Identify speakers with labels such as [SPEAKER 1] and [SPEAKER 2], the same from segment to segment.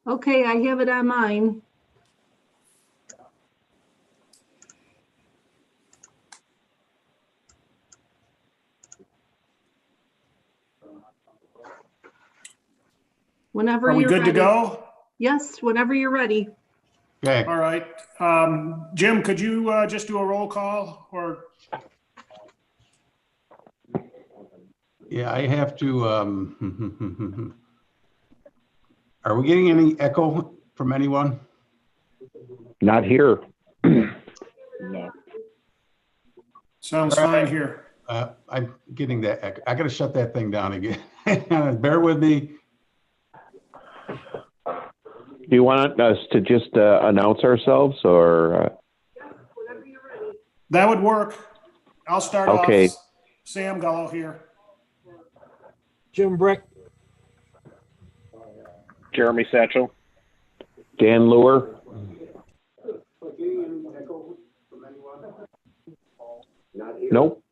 [SPEAKER 1] Okay, I have it on mine. Whenever
[SPEAKER 2] Are we
[SPEAKER 1] you're
[SPEAKER 2] good
[SPEAKER 1] ready.
[SPEAKER 2] to go?
[SPEAKER 1] Yes, whenever you're ready.
[SPEAKER 3] Okay.
[SPEAKER 2] All right. Jim, could you just do a roll call or?
[SPEAKER 3] Yeah, I have to, are we getting any echo from anyone?
[SPEAKER 4] Not here. No.
[SPEAKER 2] Sounds fine here.
[SPEAKER 3] I'm getting that echo. I gotta shut that thing down again. Bear with me.
[SPEAKER 4] Do you want us to just announce ourselves or?
[SPEAKER 1] Whenever you're ready.
[SPEAKER 2] That would work. I'll start
[SPEAKER 4] Okay.
[SPEAKER 2] off. Sam Gullo here.
[SPEAKER 5] Jim Brick.
[SPEAKER 6] Jeremy Satchel.
[SPEAKER 4] Dan Lure. Nope.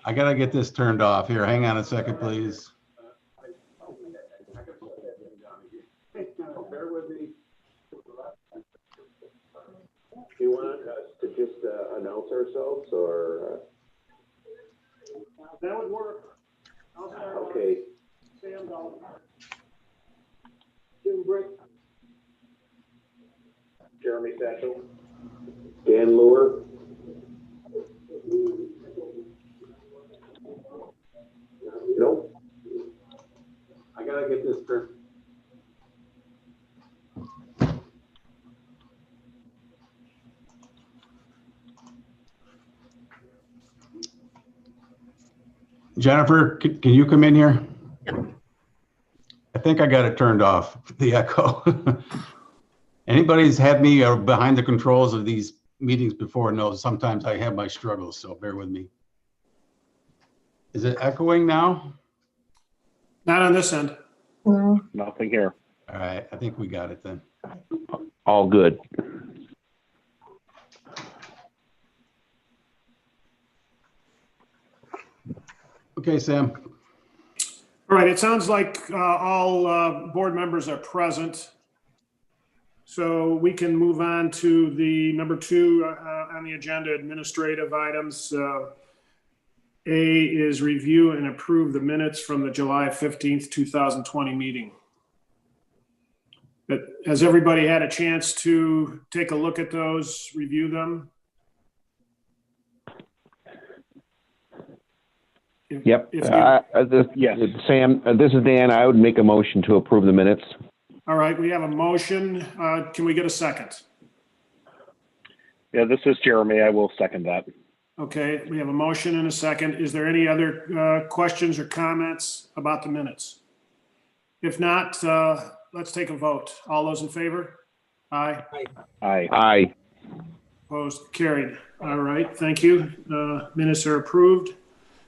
[SPEAKER 3] I gotta get this turned off here. Hang on a second, please. Bear with me. Do you want us to just announce ourselves or?
[SPEAKER 2] That would work. I'll start off.
[SPEAKER 3] Okay.
[SPEAKER 2] Sam Gullo.
[SPEAKER 5] Jim Brick.
[SPEAKER 3] Jeremy Satchel. Dan Lure. Nope. I gotta get this turned. Jennifer, can you come in here? I think I got it turned off, the echo. Anybody's had me behind the controls of these meetings before knows sometimes I have my struggles, so bear with me. Is it echoing now?
[SPEAKER 2] Not on this end.
[SPEAKER 1] No.
[SPEAKER 6] Nothing here.
[SPEAKER 3] All right, I think we got it then.
[SPEAKER 4] All good.
[SPEAKER 3] Okay, Sam.
[SPEAKER 2] All right, it sounds like all board members are present. So we can move on to the number 2 on the agenda, administrative items. A is review and approve the minutes from the July 15th, 2020 meeting. But has everybody had a chance to take a look at those, review them?
[SPEAKER 4] Yep.
[SPEAKER 6] Yes.
[SPEAKER 4] Sam, this is Dan. I would make a motion to approve the minutes.
[SPEAKER 2] All right, we have a motion. Can we get a second?
[SPEAKER 6] Yeah, this is Jeremy. I will second that.
[SPEAKER 2] Okay, we have a motion and a second. Is there any other questions or comments about the minutes? If not, let's take a vote. All those in favor? Aye.
[SPEAKER 6] Aye.
[SPEAKER 4] Aye.
[SPEAKER 2] Opposed? Carried. All right, thank you. Minutes are approved.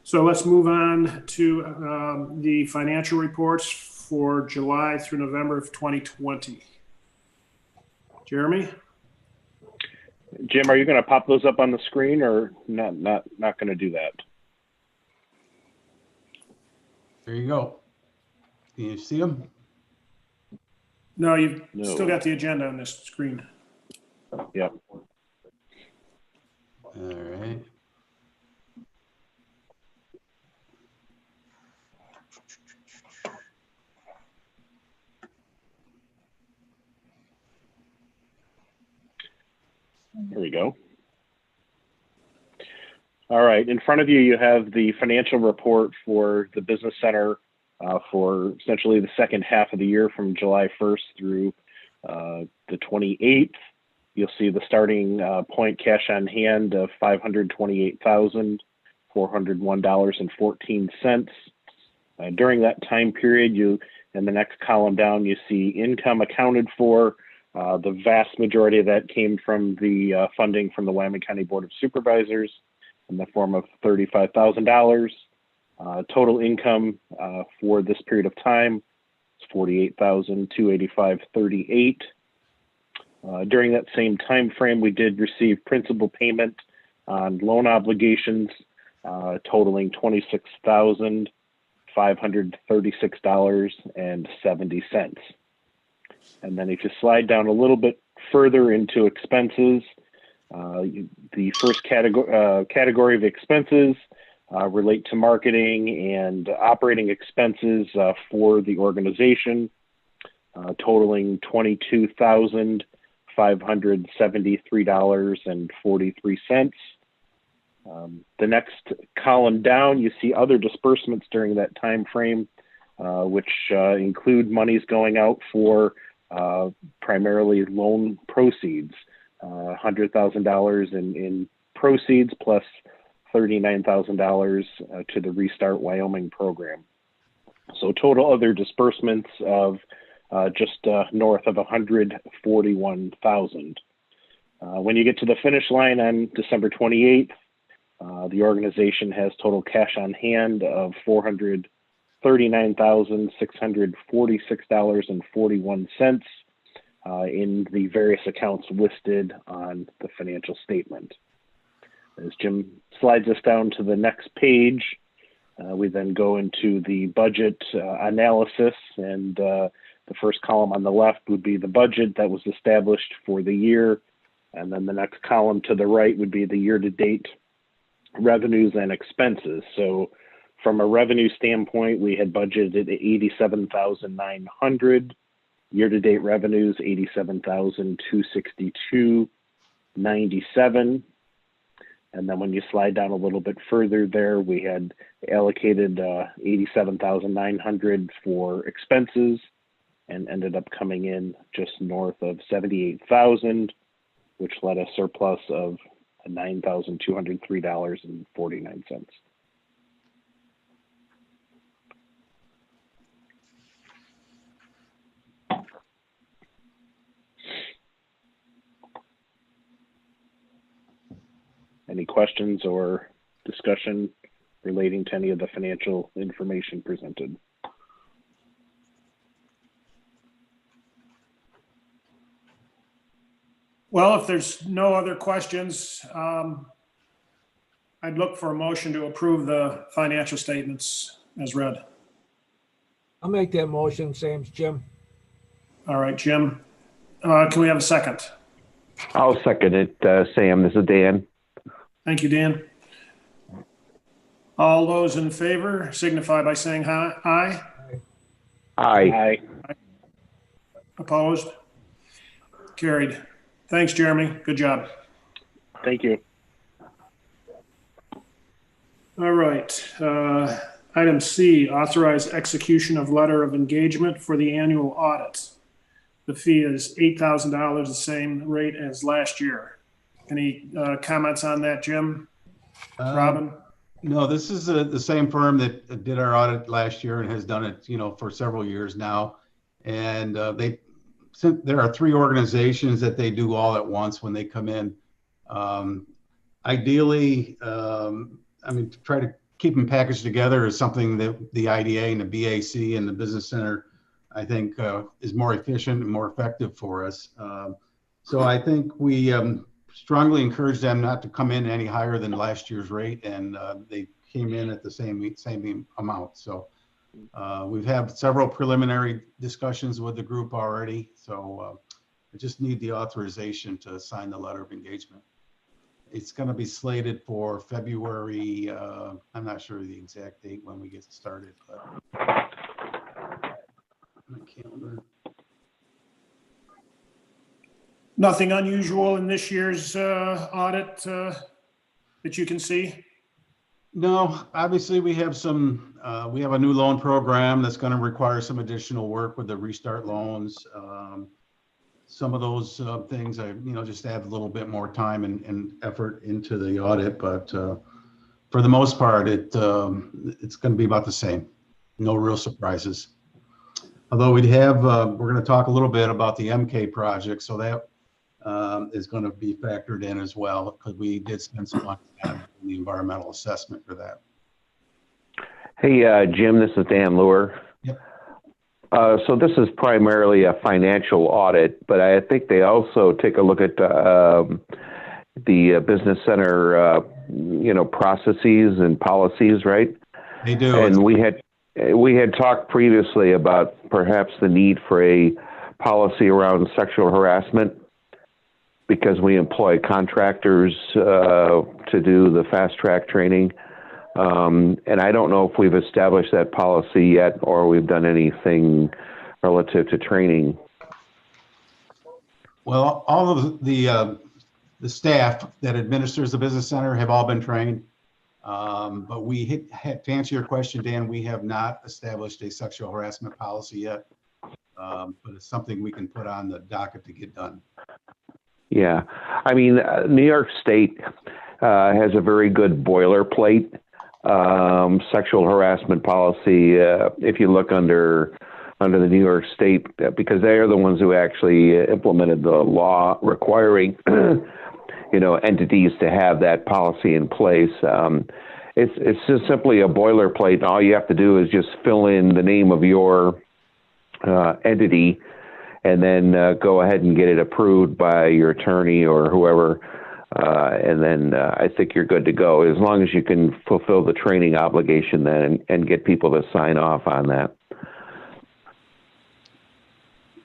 [SPEAKER 2] So let's move on to the financial reports for July through November of 2020. Jeremy?
[SPEAKER 6] Jim, are you going to pop those up on the screen or not going to do that?
[SPEAKER 3] There you go. Can you see them?
[SPEAKER 2] No, you've
[SPEAKER 6] No.
[SPEAKER 2] still got the agenda on this screen.
[SPEAKER 6] Yep.
[SPEAKER 3] All right.
[SPEAKER 6] There we go. All right. In front of you, you have the financial report for the business center for essentially the second half of the year from July 1st through the 28th. You'll see the starting point cash on hand of $528,401.14. During that time period, in the next column down, you see income accounted for. The vast majority of that came from the funding from the Wyoming County Board of Supervisors in the form of $35,000. Total income for this period of time is $48,285.38. During that same time frame, we did receive principal payment on loan obligations totaling $26,536.70. And then if you slide down a little bit further into expenses, the first category of expenses relate to marketing and operating expenses for the organization, totaling $22,573.43. The next column down, you see other disbursements during that time frame, which include monies going out for primarily loan proceeds, $100,000 in proceeds plus $39,000 to the Restart Wyoming program. So total other disbursements of just north of $141,000. When you get to the finish line on December 28th, the organization has total cash on hand of $439,646.41 in the various accounts listed on the financial statement. As Jim slides us down to the next page, we then go into the budget analysis, and the first column on the left would be the budget that was established for the year, and then the next column to the right would be the year-to-date revenues and expenses. So from a revenue standpoint, we had budgeted $87,900. Year-to-date revenues, $87,262.97. And then when you slide down a little bit further there, we had allocated $87,900 for expenses and ended up coming in just north of $78,000, which led a surplus of $9,203.49. Any questions or discussion relating to any of the financial information presented?
[SPEAKER 2] Well, if there's no other questions, I'd look for a motion to approve the financial statements as read.
[SPEAKER 5] I'll make that motion, same as Jim.
[SPEAKER 2] All right, Jim. Can we have a second?
[SPEAKER 4] I'll second it, Sam. This is Dan.
[SPEAKER 2] Thank you, Dan. All those in favor signify by saying aye.
[SPEAKER 4] Aye.
[SPEAKER 2] Opposed? Carried. Thanks, Jeremy. Good job.
[SPEAKER 6] Thank you.
[SPEAKER 2] All right. Item C, authorize execution of letter of engagement for the annual audit. The fee is $8,000, the same rate as last year. Any comments on that, Jim? Robin?
[SPEAKER 3] No, this is the same firm that did our audit last year and has done it, for several years now. And there are 3 organizations that they do all at once when they come in. Ideally, to try to keep them packaged together is something that the IDA and the BAC and the Business Center, I think, is more efficient and more effective for us. So I think we strongly encourage them not to come in any higher than last year's rate, and they came in at the same amount. So we've had several preliminary discussions with the group already, so I just need the authorization to sign the letter of engagement. It's going to be slated for February. I'm not sure the exact date when we get started, but my calendar.
[SPEAKER 2] Nothing unusual in this year's audit that you can see?
[SPEAKER 3] No, obviously we have we have a new loan program that's going to require some additional work with the Restart loans. Some of those things I, just add a little bit more time and effort into the audit, but for the most part, it's going to be about the same. No real surprises. Although we're going to talk a little bit about the MK project, so that is going to be factored in as well, because we did spend some money on the environmental assessment for that.
[SPEAKER 4] Hey, Jim, this is Dan Lure.
[SPEAKER 3] Yep.
[SPEAKER 4] So this is primarily a financial audit, but I think they also take a look at the Business Center, processes and policies, right?
[SPEAKER 3] They do.
[SPEAKER 4] And we had talked previously about perhaps the need for a policy around sexual harassment because we employ contractors to do the fast track training. And I don't know if we've established that policy yet or we've done anything relative to training.
[SPEAKER 3] Well, all of the staff that administers the business center have all been trained. But to answer your question, Dan, we have not established a sexual harassment policy yet. But it's something we can put on the docket to get done.
[SPEAKER 4] Yeah. I mean, New York State has a very good boilerplate sexual harassment policy. If you look under the New York State, because they are the ones who actually implemented the law requiring, entities to have that policy in place. It's just simply a boilerplate. And all you have to do is just fill in the name of your entity and then go ahead and get it approved by your attorney or whoever. And then I think you're good to go as long as you can fulfill the training obligation then and get people to sign off on that.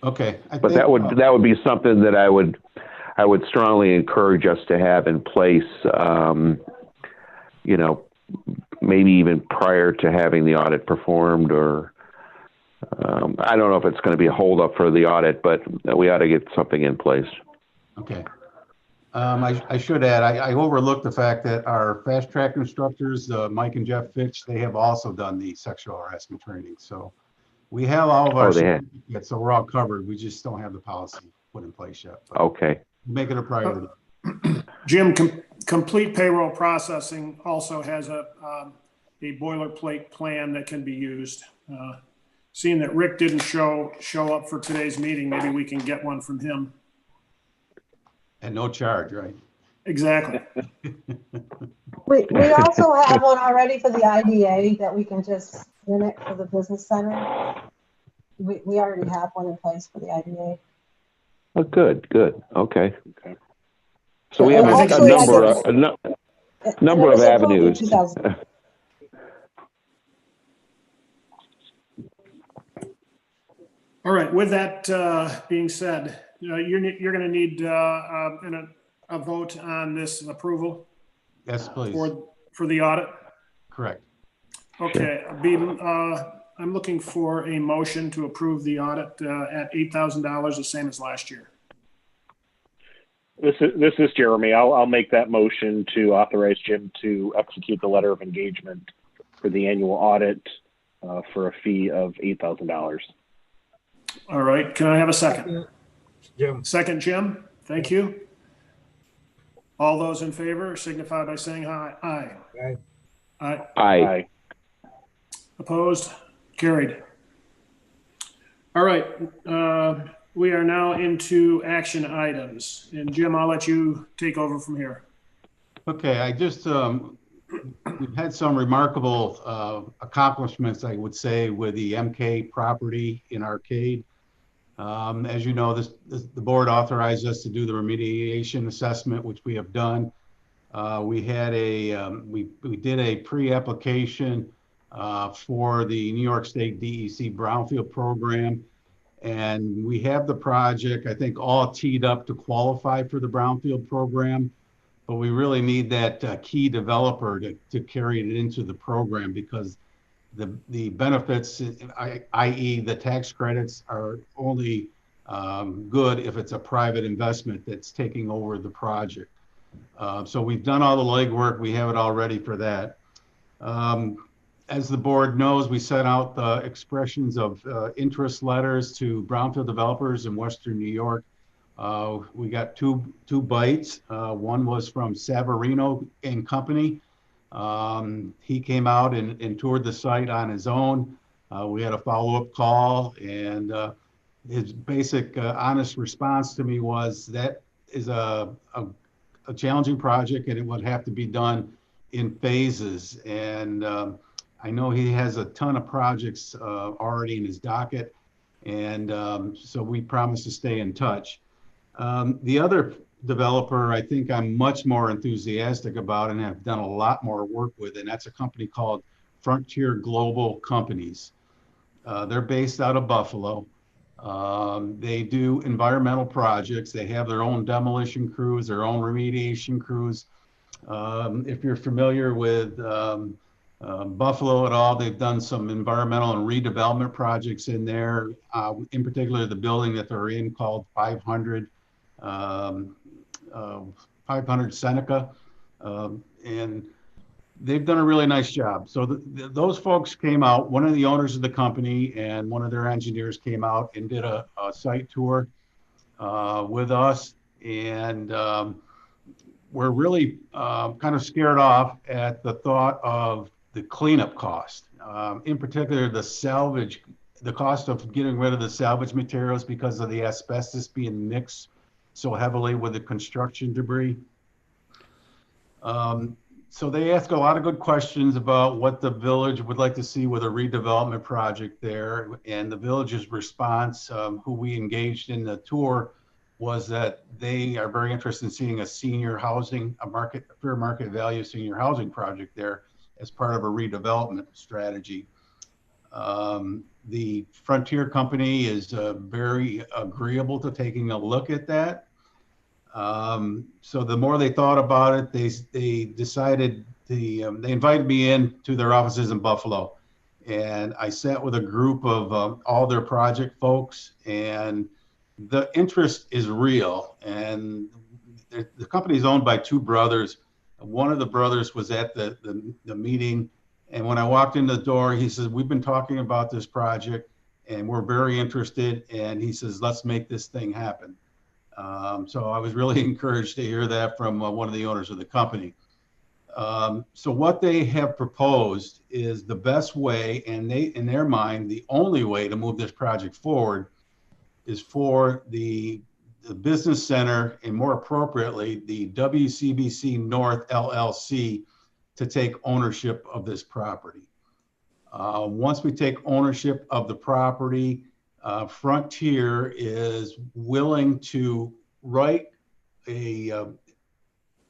[SPEAKER 3] Okay.
[SPEAKER 4] But that would be something that I would strongly encourage us to have in place, maybe even prior to having the audit performed or I don't know if it's going to be a holdup for the audit, but we ought to get something in place.
[SPEAKER 3] Okay. I should add, I overlooked the fact that our fast track instructors, Mike and Jeff Fitch, they have also done the sexual harassment training. So we have all of our certificates, so we're all covered. We just don't have the policy put in place yet.
[SPEAKER 4] Okay.
[SPEAKER 3] Make it a priority.
[SPEAKER 2] Jim, complete payroll processing also has a boilerplate plan that can be used. Seeing that Rick didn't show up for today's meeting, maybe we can get one from him.
[SPEAKER 3] And no charge, right?
[SPEAKER 2] Exactly.
[SPEAKER 7] We also have one already for the IDA that we can just mimic for the business center. We already have one in place for the IDA.
[SPEAKER 4] Oh, good. Okay. So we have a number of avenues.
[SPEAKER 2] All right. With that being said, you're going to need a vote on this approval.
[SPEAKER 3] Yes, please.
[SPEAKER 2] For the audit.
[SPEAKER 3] Correct.
[SPEAKER 2] Okay. I'm looking for a motion to approve the audit at $8,000, the same as last year.
[SPEAKER 6] This is Jeremy. I'll make that motion to authorize Jim to execute the letter of engagement for the annual audit for a fee of $8,000.
[SPEAKER 2] All right. Can I have a second?
[SPEAKER 5] Jim.
[SPEAKER 2] Second, Jim. Thank you. All those in favor signify by saying aye.
[SPEAKER 5] Aye.
[SPEAKER 2] Aye.
[SPEAKER 4] Aye.
[SPEAKER 2] Opposed? Carried. All right. We are now into action items. And Jim, I'll let you take over from here.
[SPEAKER 3] Okay. I just, we've had some remarkable accomplishments, I would say, with the MK property in Arcade. As you know, the board authorized us to do the remediation assessment, which we have done. We did a pre-application for the New York State DEC Brownfield program, and we have the project, I think, all teed up to qualify for the Brownfield program, but we really need that key developer to carry it into the program because the benefits, i.e. the tax credits, are only good if it's a private investment that's taking over the project. So we've done all the legwork. We have it all ready for that. As the board knows, we sent out the expressions of interest letters to brownfield developers in Western New York. We got two bites. One was from Savarino and Company. He came out and toured the site on his own. We had a follow-up call, and his basic honest response to me was that is a challenging project and it would have to be done in phases. And I know he has a ton of projects already in his docket, and so we promise to stay in touch. The other developer I think I'm much more enthusiastic about and have done a lot more work with, and that's a company called Frontier Global Companies. They're based out of Buffalo. They do environmental projects. They have their own demolition crews, their own remediation crews. If you're familiar with Buffalo at all, they've done some environmental and redevelopment projects in there. In particular, the building that they're in called 500 Seneca, and they've done a really nice job. So those folks came out, one of the owners of the company and one of their engineers came out and did a site tour with us. And we're really kind of scared off at the thought of the cleanup cost. In particular, the cost of getting rid of the salvage materials because of the asbestos being mixed so heavily with the construction debris. So they ask a lot of good questions about what the village would like to see with a redevelopment project there. And the village's response, who we engaged in the tour, was that they are very interested in seeing a senior housing, fair market value senior housing project there as part of a redevelopment strategy. The Frontier Company is very agreeable to taking a look at that. So the more they thought about it, they decided they invited me in to their offices in Buffalo, and I sat with a group of all their project folks, and the interest is real. And the company is owned by two brothers. One of the brothers was at the meeting, and when I walked in the door, he says, "We've been talking about this project, and we're very interested." And he says, "Let's make this thing happen." So I was really encouraged to hear that from one of the owners of the company. So what they have proposed is the best way, and in their mind, the only way to move this project forward is for the business center, and more appropriately, the WCBC North LLC, to take ownership of this property. Once we take ownership of the property, Frontier is willing to write a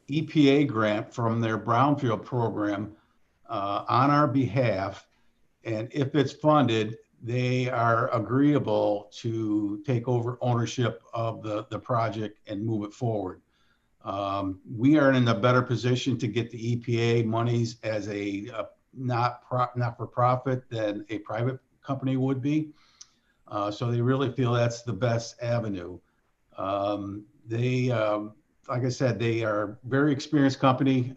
[SPEAKER 3] EPA grant from their brownfield program on our behalf. And if it's funded, they are agreeable to take over ownership of the project and move it forward. We are in a better position to get the EPA monies as a not-for-profit than a private company would be. So they really feel that's the best avenue. Like I said, they are a very experienced company.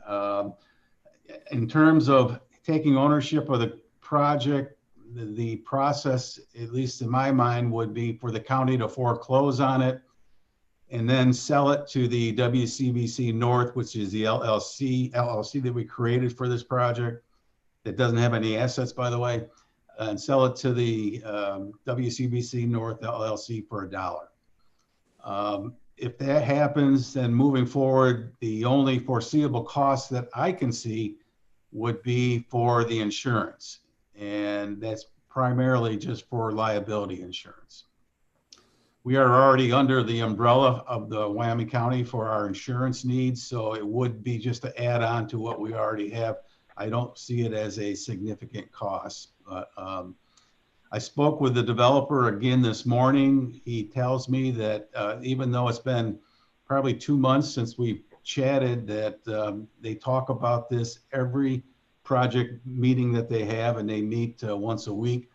[SPEAKER 3] In terms of taking ownership of the project, the process, at least in my mind, would be for the county to foreclose on it and then sell it to the WCBC North, which is the LLC that we created for this project. That doesn't have any assets, by the way, and sell it to the WCBC North LLC for $1. If that happens, then moving forward, the only foreseeable cost that I can see would be for the insurance. And that's primarily just for liability insurance. We are already under the umbrella of the Wyoming County for our insurance needs, so it would be just to add on to what we already have. I don't see it as a significant cost. But I spoke with the developer again this morning. He tells me that even though it's been probably 2 months since we chatted, that they talk about this every project meeting that they have, and they meet once a week.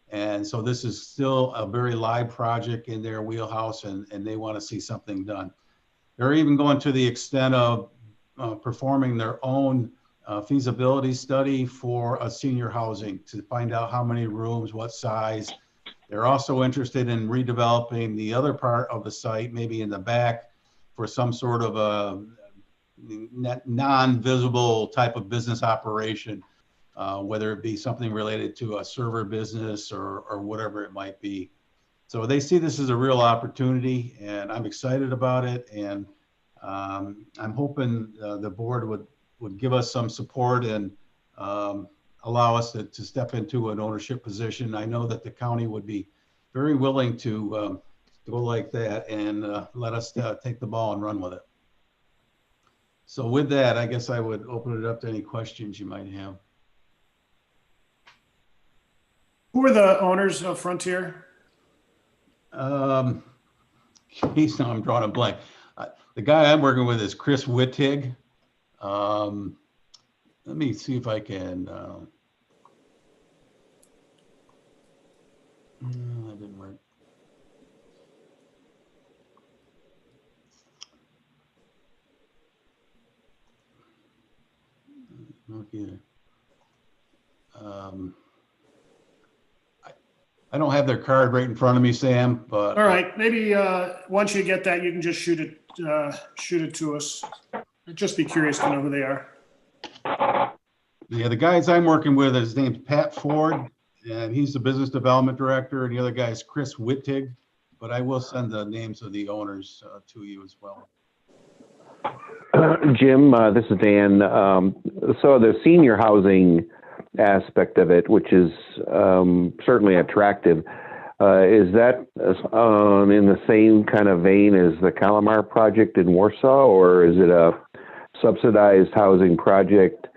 [SPEAKER 3] And so this is still a very live project in their wheelhouse, and they want to see something done. They're even going to the extent of performing their own feasibility study for a senior housing to find out how many rooms, what size. They're also interested in redeveloping the other part of the site, maybe in the back, for some sort of a non-visible type of business operation, whether it be something related to a server business or whatever it might be. So they see this as a real opportunity, and I'm excited about it. And I'm hoping the board would give us some support and allow us to step into an ownership position. I know that the county would be very willing to go like that and let us take the ball and run with it. So with that, I guess I would open it up to any questions you might have.
[SPEAKER 2] Who are the owners of Frontier?
[SPEAKER 3] Geez, now I'm drawing a blank. The guy I'm working with is Chris Wittig. Let me see if I can. No, that didn't work. Not either. I don't have their card right in front of me, Sam, but.
[SPEAKER 2] All right, maybe once you get that, you can just shoot it to us. I'd just be curious to know who they are.
[SPEAKER 3] Yeah, the guys I'm working with, his name's Pat Ford, and he's the business development director, and the other guy is Chris Wittig, but I will send the names of the owners to you as well.
[SPEAKER 4] Jim, this is Dan. So the senior housing aspect of it, which is certainly attractive, is that in the same kind of vein as the Calamar project in Warsaw, or is it a subsidized housing project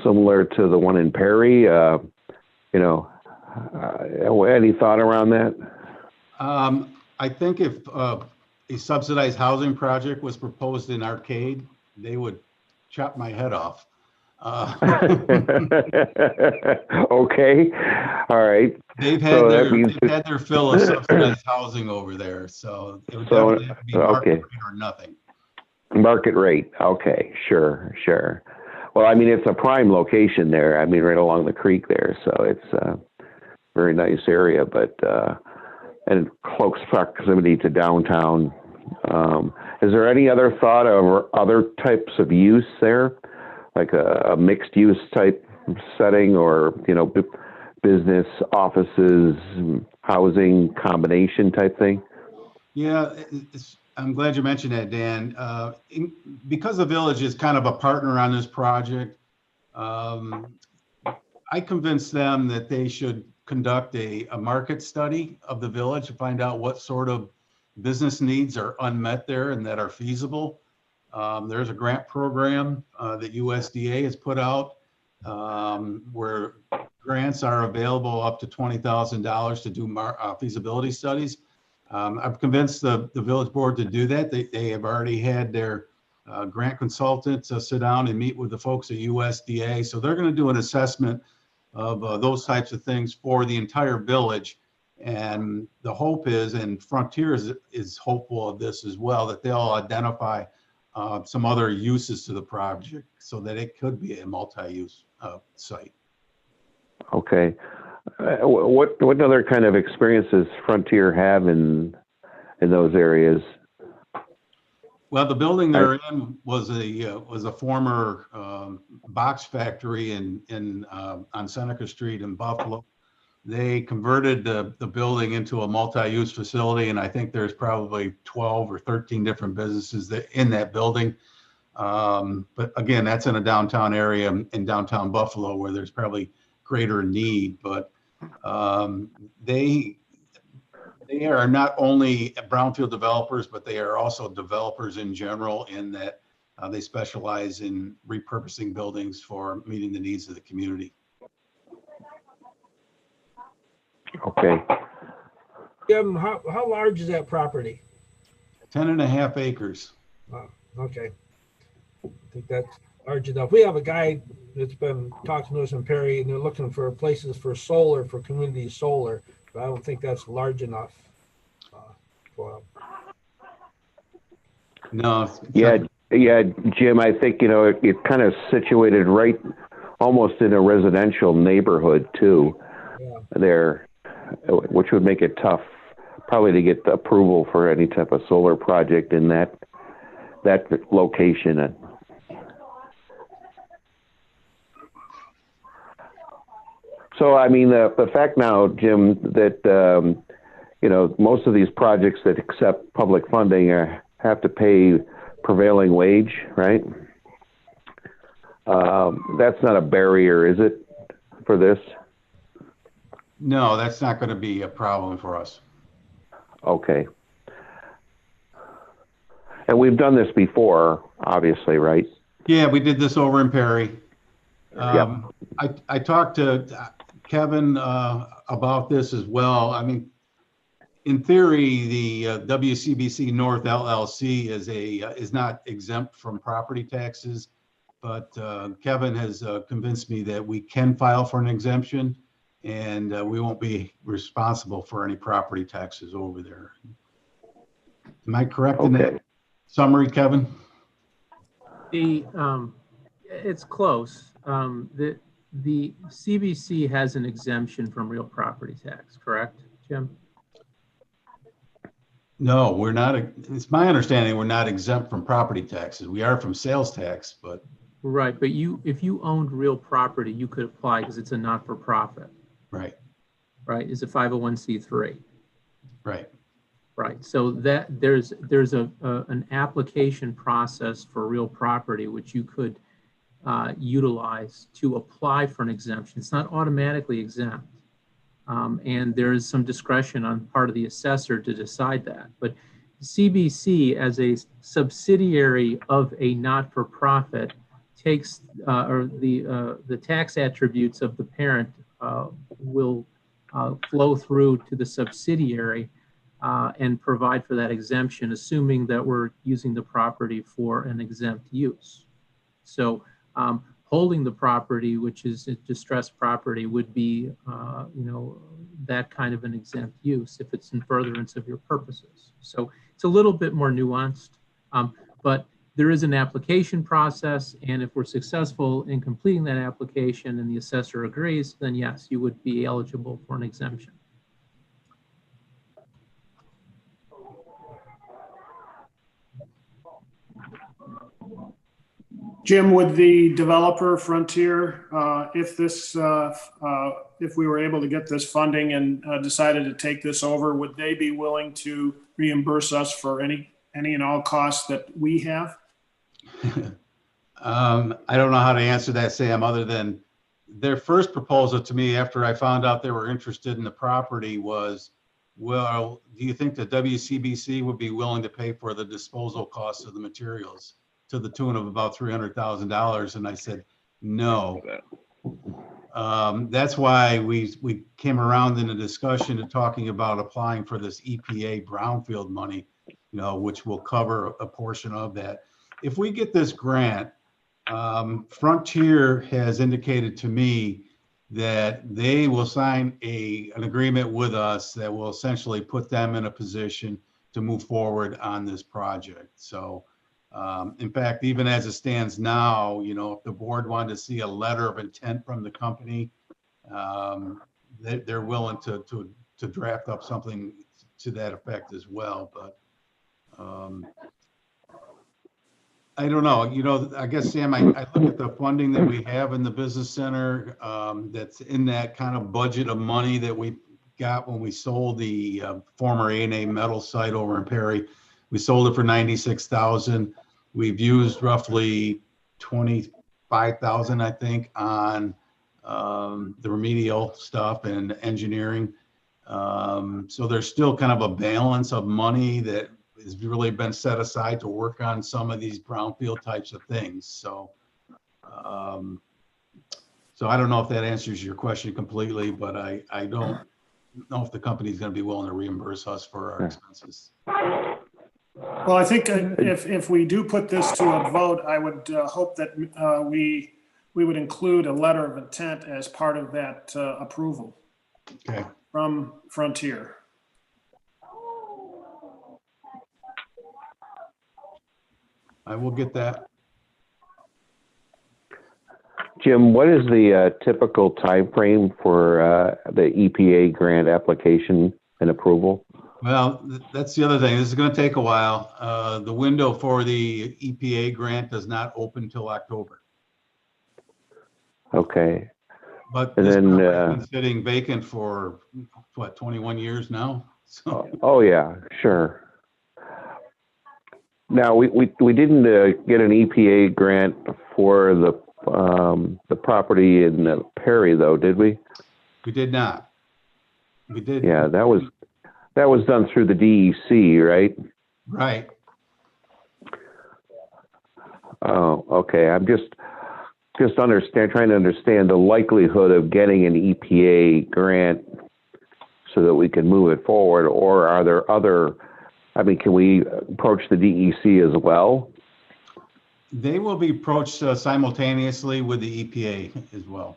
[SPEAKER 4] similar to the one in Perry? You know, any thought around that?
[SPEAKER 3] I think if a subsidized housing project was proposed in Arcade, they would chop my head off.
[SPEAKER 4] Okay, all right.
[SPEAKER 3] They've had their fill of subsidized housing over there, so it would definitely have to be market rate or nothing.
[SPEAKER 4] Market rate, okay, sure. Well, I mean, it's a prime location there. I mean, right along the creek there, so it's a very nice area, but and close proximity to downtown. Is there any other thought of other types of use there, like a mixed use type setting, or business, offices, housing combination type thing?
[SPEAKER 3] Yeah, I'm glad you mentioned that, Dan. Because the village is kind of a partner on this project, I convinced them that they should conduct a market study of the village to find out what sort of business needs are unmet there and that are feasible. There's a grant program that USDA has put out where grants are available up to $20,000 to do feasibility studies. I've convinced the village board to do that. They have already had their grant consultants sit down and meet with the folks at USDA. So they're going to do an assessment of those types of things for the entire village. And the hope is, and Frontier is hopeful of this as well, that they'll identify some other uses to the project so that it could be a multi-use site.
[SPEAKER 4] Okay. What other kind of experiences Frontier have in those areas?
[SPEAKER 3] Well, the building they're in was a former box factory on Seneca Street in Buffalo. They converted the building into a multi-use facility, and I think there's probably 12 or 13 different businesses in that building. But again, that's in a downtown area in downtown Buffalo where there's probably greater need. But they are not only brownfield developers, but they are also developers in general, in that they specialize in repurposing buildings for meeting the needs of the community.
[SPEAKER 4] Okay.
[SPEAKER 5] Jim, how large is that property?
[SPEAKER 3] 10.5 acres.
[SPEAKER 5] Oh, okay. I think that's large enough. We have a guy that's been talking to us in Perry, and they're looking for places for solar, for community solar, but I don't think that's large enough for them.
[SPEAKER 3] No.
[SPEAKER 4] Yeah, Jim, I think, it's kind of situated right almost in a residential neighborhood too, there, which would make it tough probably to get the approval for any type of solar project in that location. So, I mean, the fact now, Jim, that, most of these projects that accept public funding have to pay prevailing wage, right? That's not a barrier, is it, for this?
[SPEAKER 3] No, that's not going to be a problem for us.
[SPEAKER 4] Okay. And we've done this before, obviously, right?
[SPEAKER 3] Yeah, we did this over in Perry.
[SPEAKER 4] Yep.
[SPEAKER 3] I talked to Kevin about this as well. I mean, in theory, the WCBC North LLC is not exempt from property taxes, but Kevin has convinced me that we can file for an exemption, and we won't be responsible for any property taxes over there. Am I correct in that summary, Kevin?
[SPEAKER 8] It's close. The CBC has an exemption from real property tax, correct, Jim?
[SPEAKER 3] No, we're not. It's my understanding we're not exempt from property taxes. We are from sales tax, but.
[SPEAKER 8] Right, but if you owned real property, you could apply because it's a not-for-profit.
[SPEAKER 3] Right.
[SPEAKER 8] Right, it's a 501c3.
[SPEAKER 3] Right.
[SPEAKER 8] Right, so that there's an application process for real property which you could utilize to apply for an exemption. It's not automatically exempt, and there is some discretion on part of the assessor to decide that. But CBC, as a subsidiary of a not-for-profit, takes or the tax attributes of the parent will flow through to the subsidiary. And provide for that exemption, assuming that we're using the property for an exempt use. So holding the property, which is a distressed property, would be, that kind of an exempt use if it's in furtherance of your purposes. So it's a little bit more nuanced, but there is an application process, and if we're successful in completing that application and the assessor agrees, then yes, you would be eligible for an exemption.
[SPEAKER 2] Jim, would the developer Frontier, if we were able to get this funding and decided to take this over, would they be willing to reimburse us for any and all costs that we have?
[SPEAKER 3] I don't know how to answer that, Sam, other than their first proposal to me after I found out they were interested in the property was, well, do you think that WCBC would be willing to pay for the disposal costs of the materials to the tune of about $300,000? And I said, no. That's why we came around in a discussion to talking about applying for this EPA brownfield money, which will cover a portion of that. If we get this grant, Frontier has indicated to me that they will sign an agreement with us that will essentially put them in a position to move forward on this project. So, in fact, even as it stands now, if the board wanted to see a letter of intent from the company, they're willing to draft up something to that effect as well. But I don't know. I guess, Sam, I look at the funding that we have in the business center that's in that kind of budget of money that we got when we sold the former A&A metal site over in Perry. We sold it for $96,000. We've used roughly $25,000, I think, on the remedial stuff and engineering. So there's still kind of a balance of money that has really been set aside to work on some of these brownfield types of things. So, so I don't know if that answers your question completely, but I don't know if the company's going to be willing to reimburse us for our expenses.
[SPEAKER 2] Well, I think if we do put this to a vote, I would hope that we would include a letter of intent as part of that approval from Frontier.
[SPEAKER 3] I will get that.
[SPEAKER 4] Jim, what is the typical time frame for the EPA grant application and approval?
[SPEAKER 3] Well, that's the other thing. This is going to take a while. The window for the EPA grant does not open till October.
[SPEAKER 4] Okay.
[SPEAKER 3] But this property has been sitting vacant for what, 21 years now? So.
[SPEAKER 4] Oh yeah, sure. Now we didn't get an EPA grant for the property in Perry, though, did we?
[SPEAKER 3] We did not. We did.
[SPEAKER 4] Yeah, that was done through the DEC, right?
[SPEAKER 3] Right.
[SPEAKER 4] Oh, okay. I'm just trying to understand the likelihood of getting an EPA grant so that we can move it forward? Or are there other, I mean, can we approach the DEC as well?
[SPEAKER 3] They will be approached simultaneously with the EPA as well.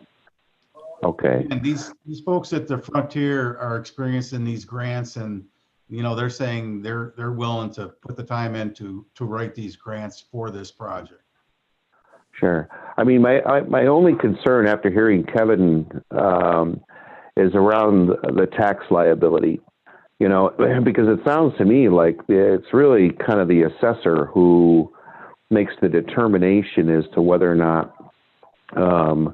[SPEAKER 4] Okay.
[SPEAKER 3] And these folks at the Frontier are experienced in these grants, and they're saying they're willing to put the time in to write these grants for this project.
[SPEAKER 4] Sure. I mean, my only concern after hearing Kevin is around the tax liability. Because it sounds to me like it's really kind of the assessor who makes the determination as to whether or not the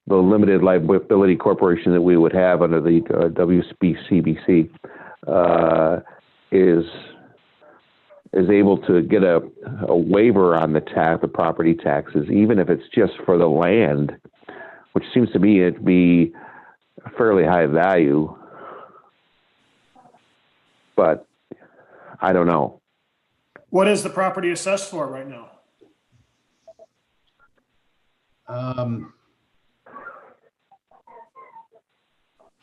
[SPEAKER 4] limited liability corporation that we would have under the WCBC is able to get a waiver on the property taxes, even if it's just for the land, which seems to me to be a fairly high value. But I don't know.
[SPEAKER 2] What is the property assessed for right now?
[SPEAKER 3] I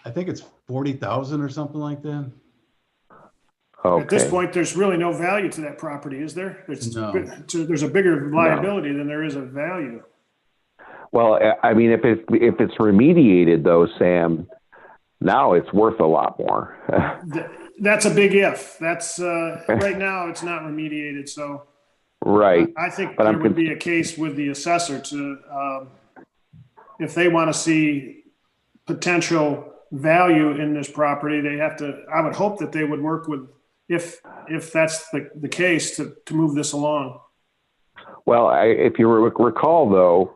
[SPEAKER 3] think it's 40,000 or something like that.
[SPEAKER 4] Okay.
[SPEAKER 2] At this point, there's really no value to that property, is there?
[SPEAKER 3] No.
[SPEAKER 2] There's a bigger liability than there is a value.
[SPEAKER 4] Well, I mean, if it's remediated though, Sam, now it's worth a lot more.
[SPEAKER 2] That's a big if. That's right now it's not remediated. So
[SPEAKER 4] right.
[SPEAKER 2] I think
[SPEAKER 4] but
[SPEAKER 2] there would be a case with the assessor to, if they want to see potential value in this property, they have to, I would hope that they would work with, if that's the case, to move this along.
[SPEAKER 4] Well, if you recall though,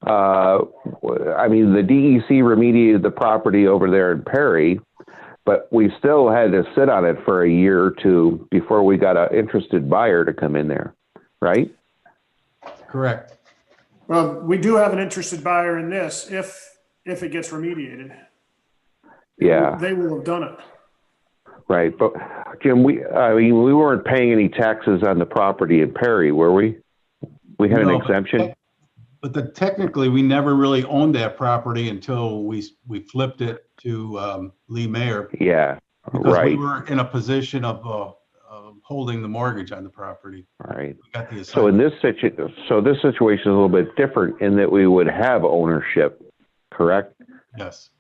[SPEAKER 4] I mean, the DEC remediated the property over there in Perry, but we still had to sit on it for a year or two before we got an interested buyer to come in there, right?
[SPEAKER 3] Correct.
[SPEAKER 2] Well, we do have an interested buyer in this if it gets remediated.
[SPEAKER 4] Yeah.
[SPEAKER 2] They will have done it.
[SPEAKER 4] Right. But Jim, we weren't paying any taxes on the property in Perry, were we? We had an exemption.
[SPEAKER 3] But technically, we never really owned that property until we flipped it to Lee Mayer.
[SPEAKER 4] Yeah,
[SPEAKER 3] because
[SPEAKER 4] right.
[SPEAKER 3] we were in a position of holding the mortgage on the property.
[SPEAKER 4] Right.
[SPEAKER 3] We got the
[SPEAKER 4] So in this situation is a little bit different in that we would have ownership, correct?
[SPEAKER 3] Yes.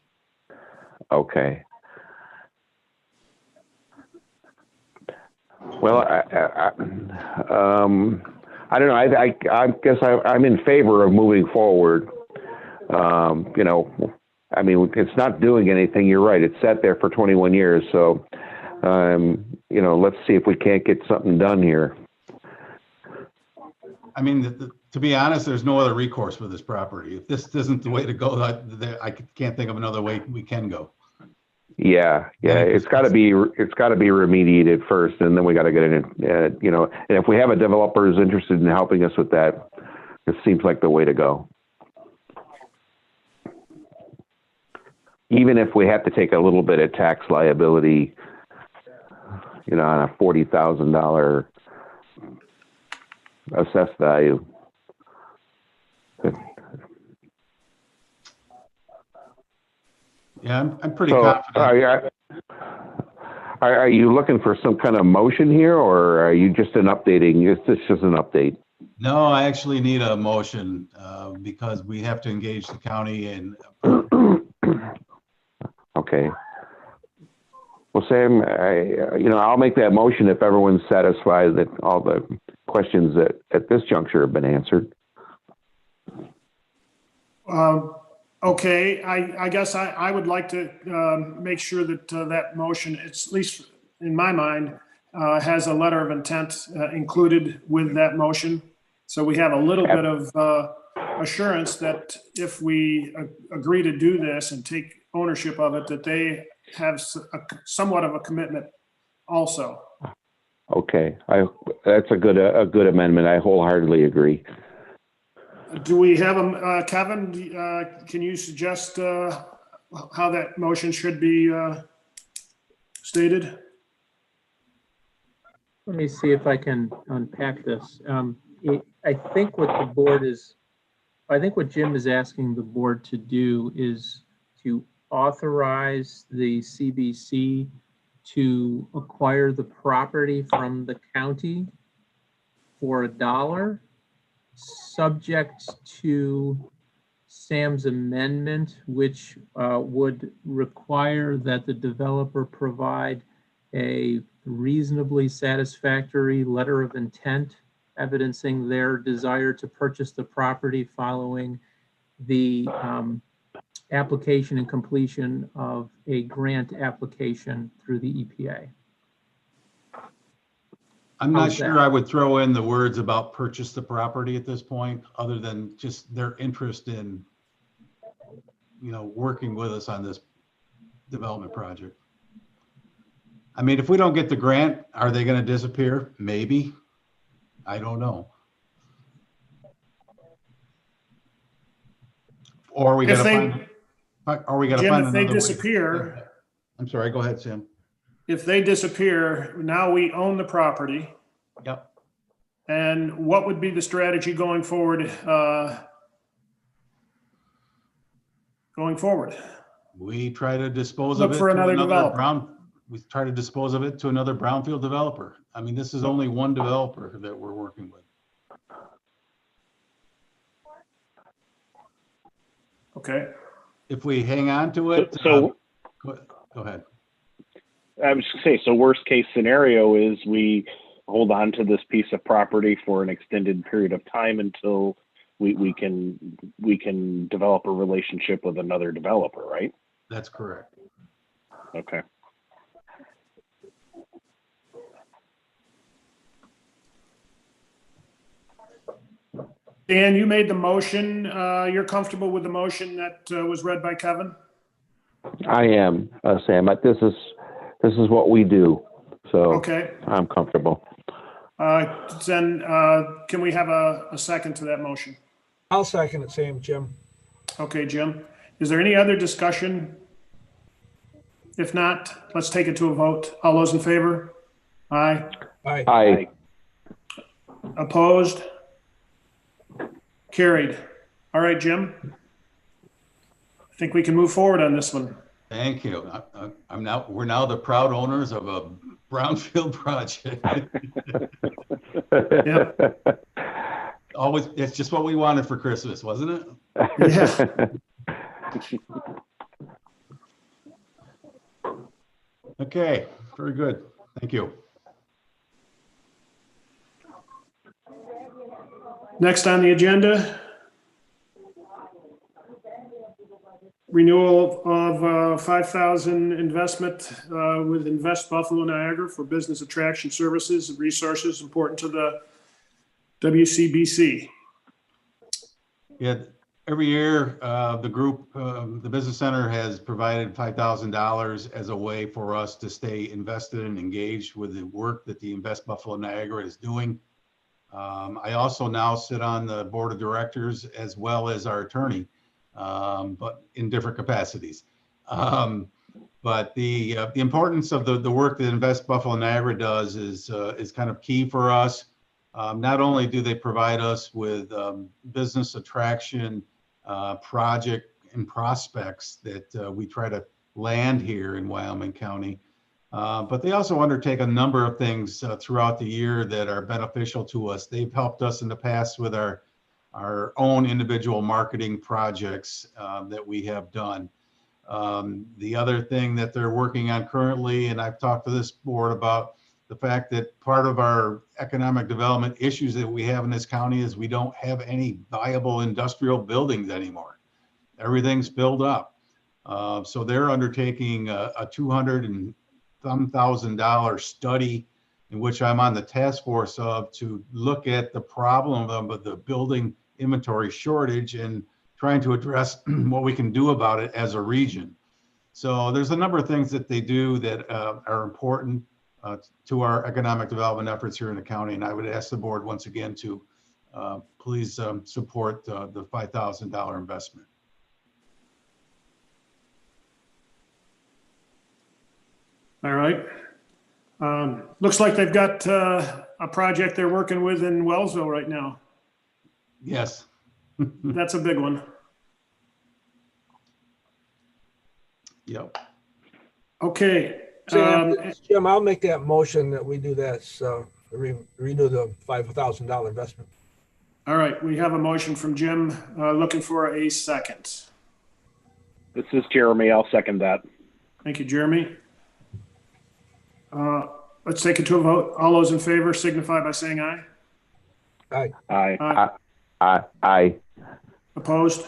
[SPEAKER 4] Okay. Well, I don't know. I guess I'm in favor of moving forward. I mean, it's not doing anything. You're right. It's sat there for 21 years. So, let's see if we can't get something done here.
[SPEAKER 3] I mean, to be honest, there's no other recourse with this property. If this isn't the way to go, I can't think of another way we can go.
[SPEAKER 4] Yeah. It's got to be remediated first, and then we got to get it in. And if we have a developer who's interested in helping us with that, it seems like the way to go. Even if we have to take a little bit of tax liability, on a $40,000 assessed value.
[SPEAKER 3] Yeah, I'm pretty confident.
[SPEAKER 4] Are you looking for some kind of motion here, or are you just updating? Is this just an update?
[SPEAKER 3] No, I actually need a motion because we have to engage the county and.
[SPEAKER 4] Okay. Well, Sam, I'll make that motion if everyone's satisfied that all the questions that at this juncture have been answered.
[SPEAKER 2] Okay, I guess I would like to make sure that that motion, at least in my mind, has a letter of intent included with that motion. So we have a little bit of assurance that if we agree to do this and take ownership of it, that they have somewhat of a commitment also.
[SPEAKER 4] Okay, that's a good amendment. I wholeheartedly agree.
[SPEAKER 2] Do we have Kevin? Can you suggest how that motion should be stated?
[SPEAKER 8] Let me see if I can unpack this. I think what Jim is asking the board to do is to authorize the CBC to acquire the property from the county for $1, subject to Sam's amendment, which would require that the developer provide a reasonably satisfactory letter of intent evidencing their desire to purchase the property following the application and completion of a grant application through the EPA.
[SPEAKER 3] I'm not
[SPEAKER 8] How's
[SPEAKER 3] sure
[SPEAKER 8] that?
[SPEAKER 3] I would throw in the words about purchase the property at this point, other than just their interest in, working with us on this development project. I mean, if we don't get the grant, are they going to disappear? Maybe. I don't know. Or are we
[SPEAKER 2] If
[SPEAKER 3] going to
[SPEAKER 2] they,
[SPEAKER 3] find, are we going to
[SPEAKER 2] Jim,
[SPEAKER 3] find
[SPEAKER 2] if they
[SPEAKER 3] another way?
[SPEAKER 2] disappear,
[SPEAKER 3] I'm sorry, go ahead, Sam.
[SPEAKER 2] if they disappear, now we own the property.
[SPEAKER 3] Yep.
[SPEAKER 2] And what would be the strategy going forward?
[SPEAKER 3] We try to dispose
[SPEAKER 2] Look
[SPEAKER 3] of it
[SPEAKER 2] for
[SPEAKER 3] to
[SPEAKER 2] another developer.
[SPEAKER 3] we try to dispose of it to another brownfield developer. I mean, this is only one developer that we're working with.
[SPEAKER 2] Okay.
[SPEAKER 3] If we hang on to it,
[SPEAKER 6] So
[SPEAKER 3] go ahead.
[SPEAKER 6] I was just say, so worst case scenario is we hold on to this piece of property for an extended period of time until we can develop a relationship with another developer, right?
[SPEAKER 3] That's correct.
[SPEAKER 6] Okay.
[SPEAKER 2] Dan, you made the motion. You're comfortable with the motion that was read by Kevin?
[SPEAKER 4] I am, Sam. This is what we do, so
[SPEAKER 2] Okay.
[SPEAKER 4] I'm comfortable.
[SPEAKER 2] Then can we have a second to that motion?
[SPEAKER 5] I'll second it, Sam, Jim.
[SPEAKER 2] Okay, Jim. Is there any other discussion? If not, let's take it to a vote. All those in favor? Aye.
[SPEAKER 5] Aye.
[SPEAKER 4] Aye.
[SPEAKER 2] Opposed? Carried. All right, Jim. I think we can move forward on this one.
[SPEAKER 3] Thank you. We're now the proud owners of a brownfield project.
[SPEAKER 2] Yep.
[SPEAKER 3] Always, it's just what we wanted for Christmas, wasn't it?
[SPEAKER 2] Yeah.
[SPEAKER 3] Okay, very good. Thank you.
[SPEAKER 2] Next on the agenda, renewal of 5,000 investment with Invest Buffalo Niagara for business attraction services and resources important to the WCBC.
[SPEAKER 3] Yeah, every year the group, the Business Center has provided $5,000 as a way for us to stay invested and engaged with the work that the Invest Buffalo Niagara is doing. I also now sit on the board of directors as well as our attorney, but in different capacities. But the importance of the work that Invest Buffalo Niagara does is kind of key for us. Not only do they provide us with business attraction project and prospects that we try to land here in Wyoming County, but they also undertake a number of things throughout the year that are beneficial to us. They've helped us in the past with our own individual marketing projects that we have done. The other thing that they're working on currently, and I've talked to this board about the fact that part of our economic development issues that we have in this county is we don't have any viable industrial buildings anymore. Everything's filled up. So they're undertaking a $200,000 study in which I'm on the task force of to look at the problem of the building inventory shortage and trying to address what we can do about it as a region. So there's a number of things that they do that are important to our economic development efforts here in the county. And I would ask the board once again to please support the $5,000 investment.
[SPEAKER 2] All right. Looks like they've got a project they're working with in Wellsville right now.
[SPEAKER 3] Yes.
[SPEAKER 2] That's a big one.
[SPEAKER 3] Yep.
[SPEAKER 2] Okay.
[SPEAKER 5] Sam, Jim, I'll make that motion that we do that, so renew the $5,000 investment.
[SPEAKER 2] All right, we have a motion from Jim, looking for a second.
[SPEAKER 6] This is Jeremy. I'll second that.
[SPEAKER 2] Thank you, Jeremy. Let's take it to a vote. All those in favor signify by saying aye.
[SPEAKER 5] Aye.
[SPEAKER 6] Aye.
[SPEAKER 4] Aye.
[SPEAKER 2] Opposed?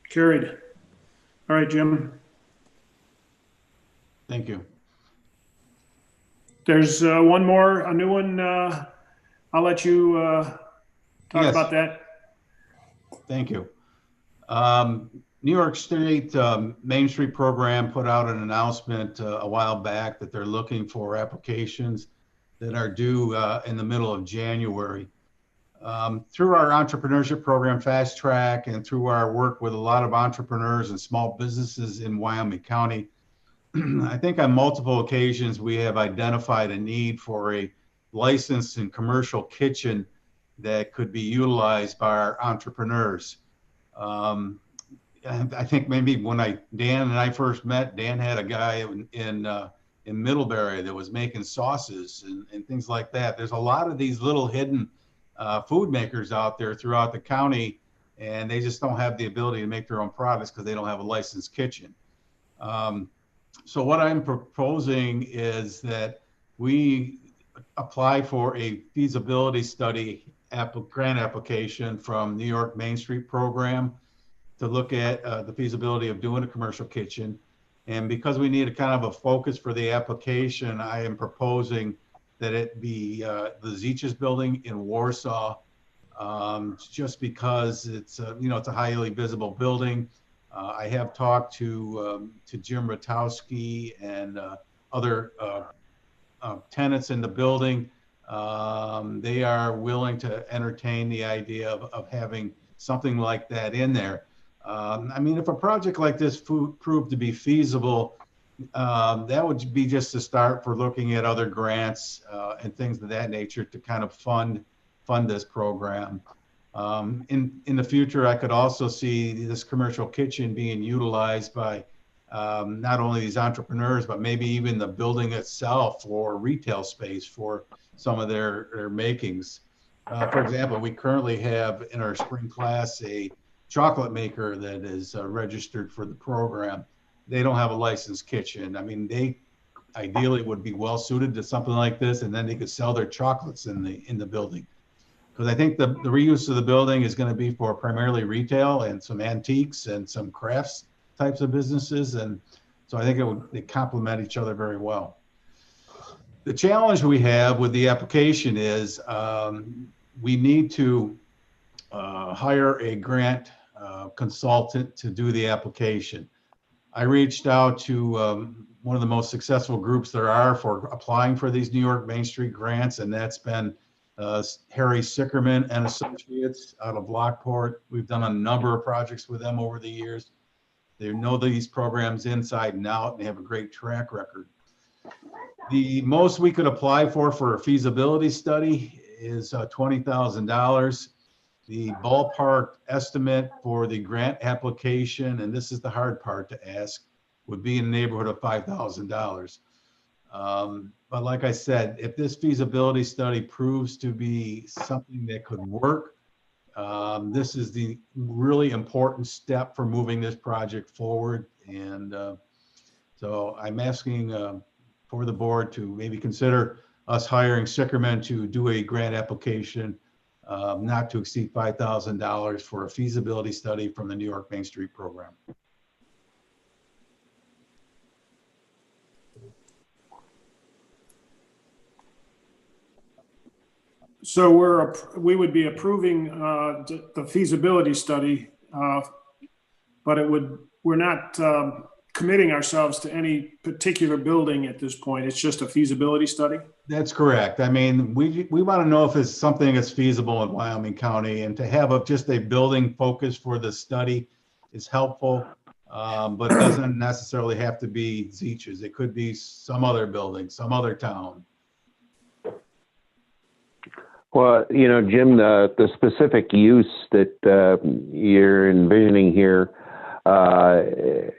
[SPEAKER 2] Carried. All right, Jim.
[SPEAKER 3] Thank you.
[SPEAKER 2] There's one more, a new one. I'll let you talk
[SPEAKER 3] Yes.
[SPEAKER 2] about that.
[SPEAKER 3] Thank you. New York State Main Street program put out an announcement a while back that they're looking for applications that are due in the middle of January. Through our entrepreneurship program, Fast Track, and through our work with a lot of entrepreneurs and small businesses in Wyoming County, I think on multiple occasions we have identified a need for a licensed and commercial kitchen that could be utilized by our entrepreneurs. I think maybe when Dan and I first met, Dan had a guy in Middlebury that was making sauces and things like that. There's a lot of these little hidden food makers out there throughout the county, and they just don't have the ability to make their own products because they don't have a licensed kitchen. So what I'm proposing is that we apply for a feasibility study grant application from New York Main Street program to look at the feasibility of doing a commercial kitchen. And because we need a kind of a focus for the application, I am proposing that it be the Zeech's building in Warsaw, just because it's it's a highly visible building. I have talked to Jim Ratowski and other tenants in the building. They are willing to entertain the idea of having something like that in there. I mean, if a project like this proved to be feasible, that would be just a start for looking at other grants and things of that nature to kind of fund this program. In the future, I could also see this commercial kitchen being utilized by not only these entrepreneurs, but maybe even the building itself or retail space for some of their makings. For example, we currently have in our spring class a chocolate maker that is registered for the program. They don't have a licensed kitchen. I mean, they ideally would be well suited to something like this, and then they could sell their chocolates in the building. Because I think the reuse of the building is going to be for primarily retail and some antiques and some crafts types of businesses, and so I think they complement each other very well. The challenge we have with the application is we need to hire a grant consultant to do the application. I reached out to one of the most successful groups there are for applying for these New York Main Street grants, and that's been Harry Sickerman and Associates out of Lockport. We've done a number of projects with them over the years. They know these programs inside and out, and they have a great track record. The most we could apply for a feasibility study is $20,000. The ballpark estimate for the grant application, and this is the hard part to ask, would be in the neighborhood of $5,000. But like I said, if this feasibility study proves to be something that could work, this is the really important step for moving this project forward. And so I'm asking for the board to maybe consider us hiring Sickerman to do a grant application not to exceed $5,000 for a feasibility study from the New York Main Street program.
[SPEAKER 2] So we would be approving the feasibility study, but we're not committing ourselves to any particular building at this point. It's just a feasibility study.
[SPEAKER 3] That's correct. I mean, we want to know if it's something that's feasible in Wyoming County, and to have just a building focus for the study is helpful, but it doesn't necessarily have to be Zeech's. It could be some other building, some other town.
[SPEAKER 4] Well, Jim, the specific use that you're envisioning here,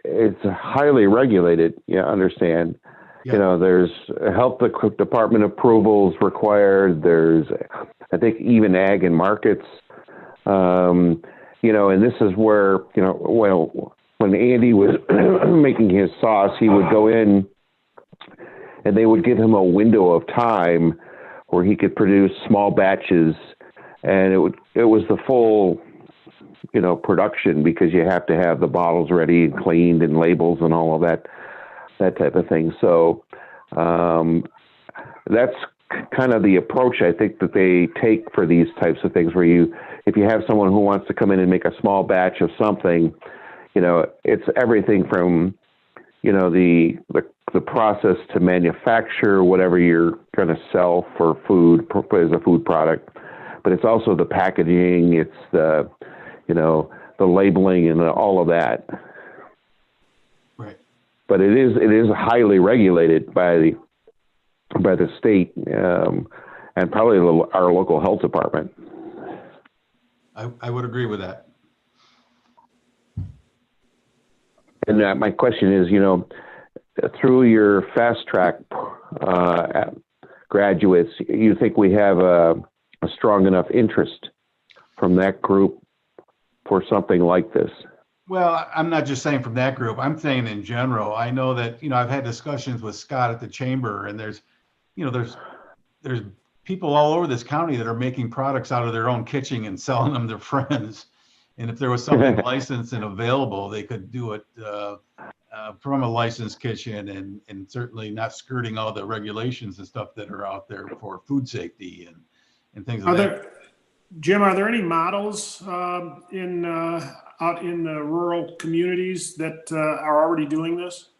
[SPEAKER 4] it's highly regulated. You understand?
[SPEAKER 3] Yeah.
[SPEAKER 4] You know, there's health department approvals required. There's, I think, even ag and markets. You know, and this is where, you know, well, when Andy was making his sauce, he would go in and they would give him a window of time where he could produce small batches, and it was the full, you know, production, because you have to have the bottles ready and cleaned and labels and all of that type of thing. So that's kind of the approach I think that they take for these types of things, where if you have someone who wants to come in and make a small batch of something, you know, it's everything from, you know, the process to manufacture whatever you're going to sell for food as a food product, but it's also the packaging, it's the, you know, the labeling and all of that.
[SPEAKER 3] Right.
[SPEAKER 4] But it is highly regulated by the state, and probably our local health department.
[SPEAKER 3] I would agree with that.
[SPEAKER 4] And my question is, you know, through your fast track graduates, you think we have a strong enough interest from that group for something like this?
[SPEAKER 3] Well, I'm not just saying from that group. I'm saying in general. I know that, you know, I've had discussions with Scott at the chamber, and there's people all over this county that are making products out of their own kitchen and selling them to friends. And if there was something licensed and available, they could do it from a licensed kitchen, and certainly not skirting all the regulations and stuff that are out there for food safety and things like that.
[SPEAKER 2] Jim, are there any models out in the rural communities that are already doing this?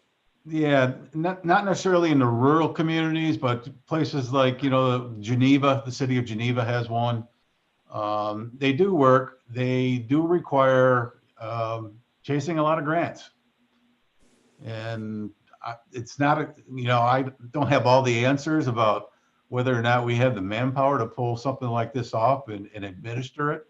[SPEAKER 3] Yeah, not necessarily in the rural communities, but places like, you know, Geneva, the city of Geneva has one. They do work. They do require chasing a lot of grants. And it's not, you know, I don't have all the answers about whether or not we have the manpower to pull something like this off and administer it.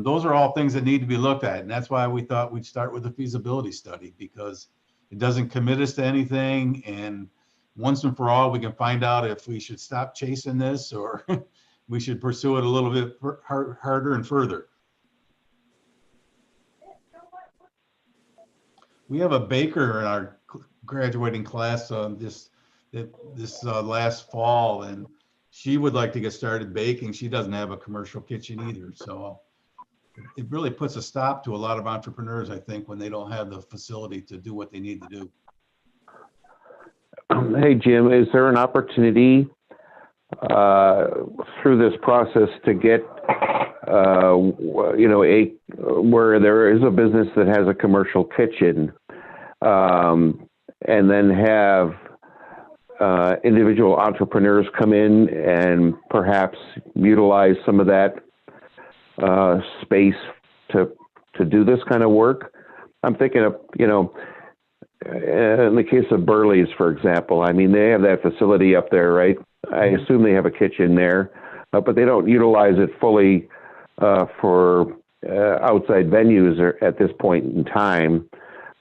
[SPEAKER 3] Those are all things that need to be looked at. And that's why we thought we'd start with a feasibility study, because it doesn't commit us to anything. And once and for all, we can find out if we should stop chasing this or we should pursue it a little bit harder and further. We have a baker in our graduating class this last fall, and she would like to get started baking. She doesn't have a commercial kitchen either. So it really puts a stop to a lot of entrepreneurs, I think, when they don't have the facility to do what they need to do.
[SPEAKER 4] Hey, Jim, is there an opportunity through this process to get, you know, where there is a business that has a commercial kitchen, and then have individual entrepreneurs come in and perhaps utilize some of that space to do this kind of work? I'm thinking of, you know, in the case of Burley's, for example, I mean, they have that facility up there, right? I assume they have a kitchen there, but they don't utilize it fully for outside venues at this point in time.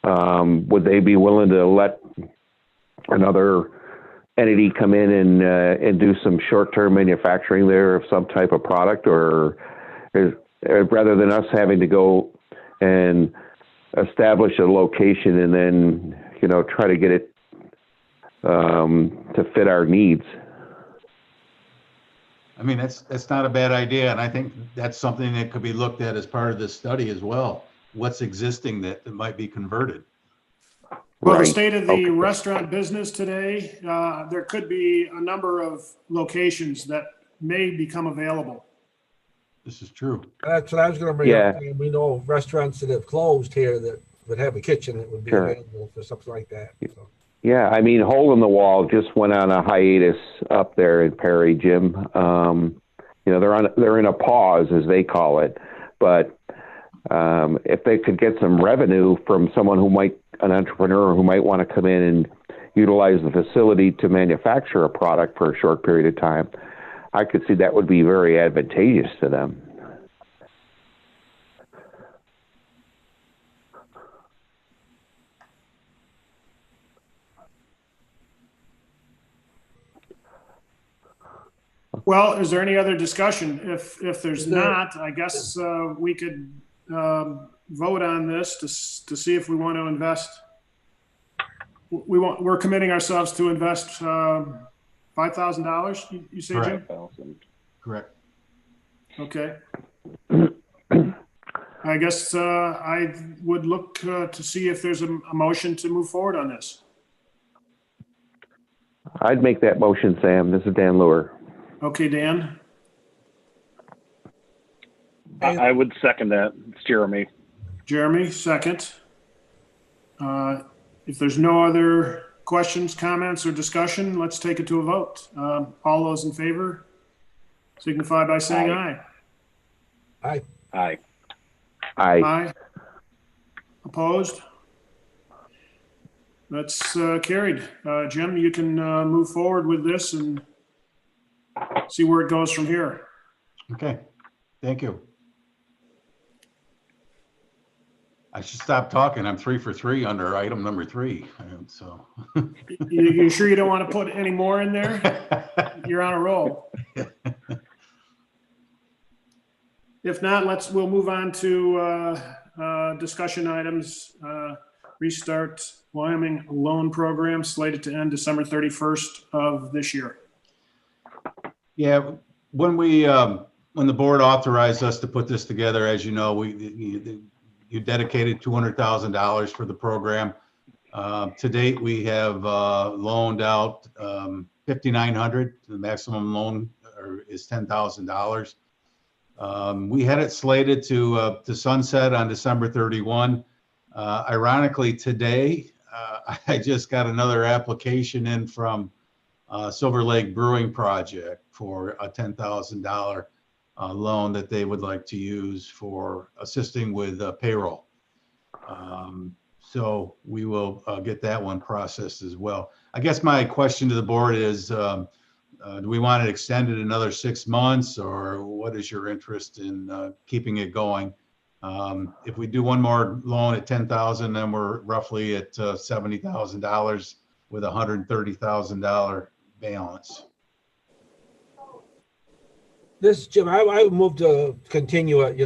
[SPEAKER 4] Would they be willing to let another entity come in and do some short-term manufacturing there of some type of product, or rather than us having to go and establish a location and then, you know, try to get it to fit our needs?
[SPEAKER 3] I mean, that's not a bad idea. And I think that's something that could be looked at as part of this study as well. What's existing that might be converted?
[SPEAKER 2] Well,
[SPEAKER 4] Right.
[SPEAKER 2] the state of the restaurant business today, there could be a number of locations that may become available.
[SPEAKER 3] This is true.
[SPEAKER 5] That's what I was going to bring up. We know of restaurants that have closed here that would have a kitchen that would be available for something like that. So.
[SPEAKER 4] Yeah, I mean, Hole in the Wall just went on a hiatus up there in Perry, Jim. You know, they're in a pause, as they call it. But if they could get some revenue from someone an entrepreneur who might want to come in and utilize the facility to manufacture a product for a short period of time, I could see that would be very advantageous to them.
[SPEAKER 2] Well, is there any other discussion? If there's
[SPEAKER 5] Is there-
[SPEAKER 2] not, I guess we could vote on this to see if we want to invest. We're committing ourselves to invest $5,000. You say, Jim?
[SPEAKER 3] Correct.
[SPEAKER 2] Okay. I guess I would look to see if there's a motion to move forward on this.
[SPEAKER 4] I'd make that motion, Sam. This is Dan Lure.
[SPEAKER 2] Okay, Dan.
[SPEAKER 6] I would second that. It's Jeremy.
[SPEAKER 2] Jeremy, second. If there's no other questions, comments, or discussion, let's take it to a vote. All those in favor signify by saying aye.
[SPEAKER 5] Aye.
[SPEAKER 6] Aye.
[SPEAKER 4] Aye.
[SPEAKER 2] Aye. Opposed? That's carried. Jim, you can move forward with this and see where it goes from here.
[SPEAKER 3] Okay, thank you. I should stop talking. I'm 3 for 3 under item number 3. So.
[SPEAKER 2] You sure you don't want to put any more in there? You're on a roll. If not, we'll move on to discussion items. Restart Wyoming loan program slated to end December 31st of this year.
[SPEAKER 3] Yeah, when the board authorized us to put this together, as you know, you dedicated $200,000 for the program. To date, we have loaned out $5,900. The maximum loan is $10,000. We had it slated to sunset on December 31. Ironically, today, I just got another application in from Silver Lake Brewing Project for a $10,000 loan that they would like to use for assisting with payroll. So we will get that one processed as well. I guess my question to the board is, do we want it extended another 6 months, or what is your interest in keeping it going? If we do one more loan at $10,000, then we're roughly at $70,000 with $130,000 balance.
[SPEAKER 5] This, Jim, I would move to continue it,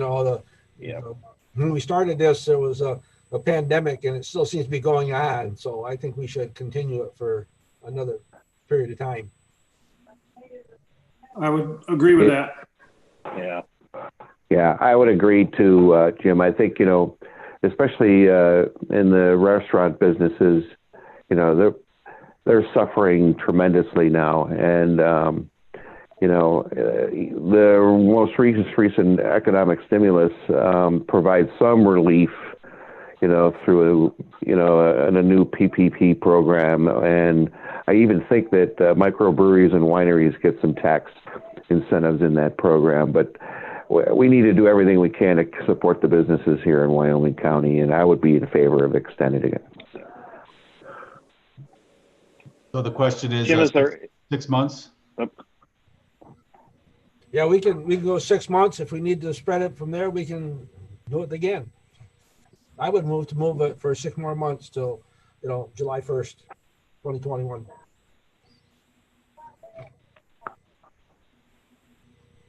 [SPEAKER 5] when we started this, there was a pandemic and it still seems to be going on. So I think we should continue it for another period of time.
[SPEAKER 2] I would agree with that.
[SPEAKER 6] Yeah.
[SPEAKER 4] Yeah, I would agree to Jim. I think, especially in the restaurant businesses, they're suffering tremendously now. And, the most recent economic stimulus provides some relief, through, a new PPP program. And I even think that microbreweries and wineries get some tax incentives in that program. But we need to do everything we can to support the businesses here in Wyoming County, and I would be in favor of extending it.
[SPEAKER 3] So the question is,
[SPEAKER 6] Jim, is there
[SPEAKER 3] 6 months?
[SPEAKER 5] Yeah, we can go 6 months. If we need to spread it from there, we can do it again. I would move it for 6 more months till, July 1st, 2021.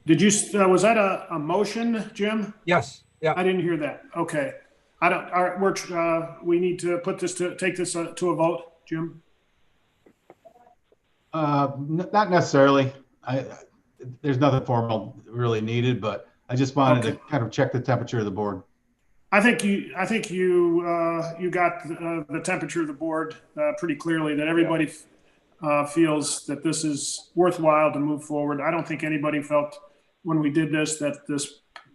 [SPEAKER 2] Did you, was that a motion, Jim?
[SPEAKER 5] Yes. Yeah.
[SPEAKER 2] I didn't hear that. Okay. We need to put this take this to a vote, Jim?
[SPEAKER 3] Not necessarily. There's nothing formal really needed, but I just wanted to kind of check the temperature of the board.
[SPEAKER 2] I think you got the temperature of the board pretty clearly, that everybody feels that this is worthwhile to move forward. I don't think anybody felt when we did this that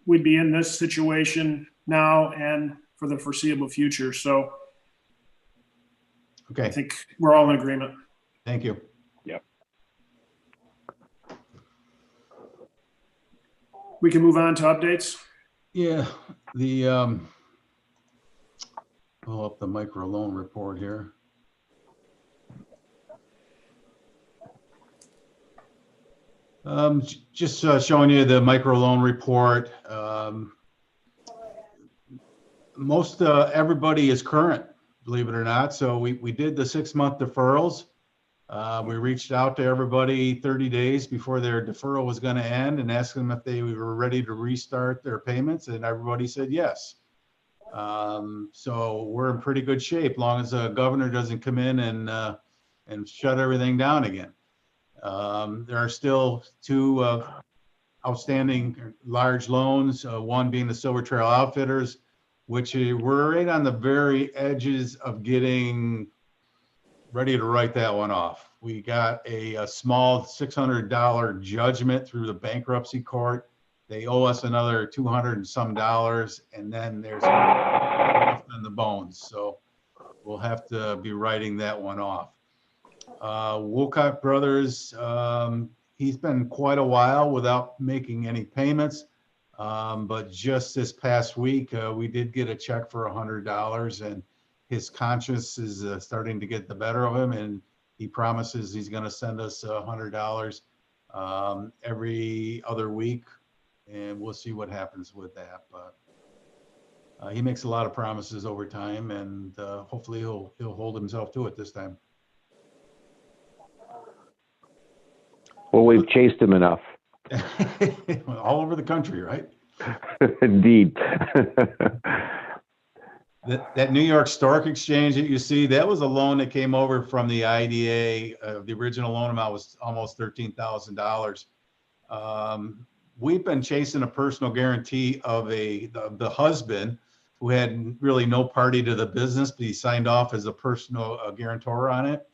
[SPEAKER 2] we'd be in this situation now and for the foreseeable future. So
[SPEAKER 3] okay,
[SPEAKER 2] I think we're all in agreement.
[SPEAKER 3] Thank you.
[SPEAKER 6] Yep.
[SPEAKER 2] We can move on to updates.
[SPEAKER 3] Yeah, pull up the micro loan report here. Just showing you the micro loan report. Most everybody is current, believe it or not. So we did the 6 month deferrals. We reached out to everybody 30 days before their deferral was going to end and asked them if they were ready to restart their payments, and everybody said yes. So we're in pretty good shape, long as the governor doesn't come in and shut everything down again. There are still two outstanding large loans, one being the Silver Trail Outfitters, which we're right on the very edges of getting ready to write that one off. We got a small $600 judgment through the bankruptcy court. They owe us another 200 and some dollars, and then there's left on the bones. So we'll have to be writing that one off. Woolcock Brothers, he's been quite a while without making any payments. But just this past week, we did get a check for $100, and his conscience is starting to get the better of him, and he promises he's going to send us $100 every other week, and we'll see what happens with that. But he makes a lot of promises over time, and hopefully he'll hold himself to it this time.
[SPEAKER 4] Well, we've chased him enough.
[SPEAKER 3] All over the country, right?
[SPEAKER 4] Indeed.
[SPEAKER 3] That New York Stock Exchange that you see, that was a loan that came over from the IDA. The original loan amount was almost $13,000. We've been chasing a personal guarantee of the husband who had really no party to the business, but he signed off as a personal guarantor on it.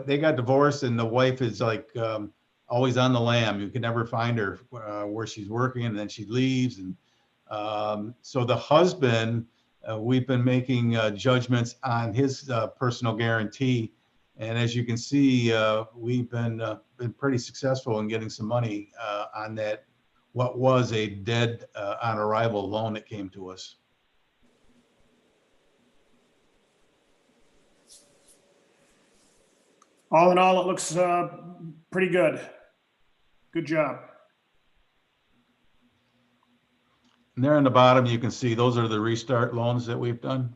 [SPEAKER 3] They got divorced, and the wife is like always on the lam. You can never find her where she's working, and then she leaves. And so the husband, we've been making judgments on his personal guarantee, and as you can see, we've been pretty successful in getting some money on that. What was a dead on arrival loan that came to us.
[SPEAKER 2] All in all, it looks pretty good. Good job.
[SPEAKER 3] And there on the bottom, you can see those are the restart loans that we've done.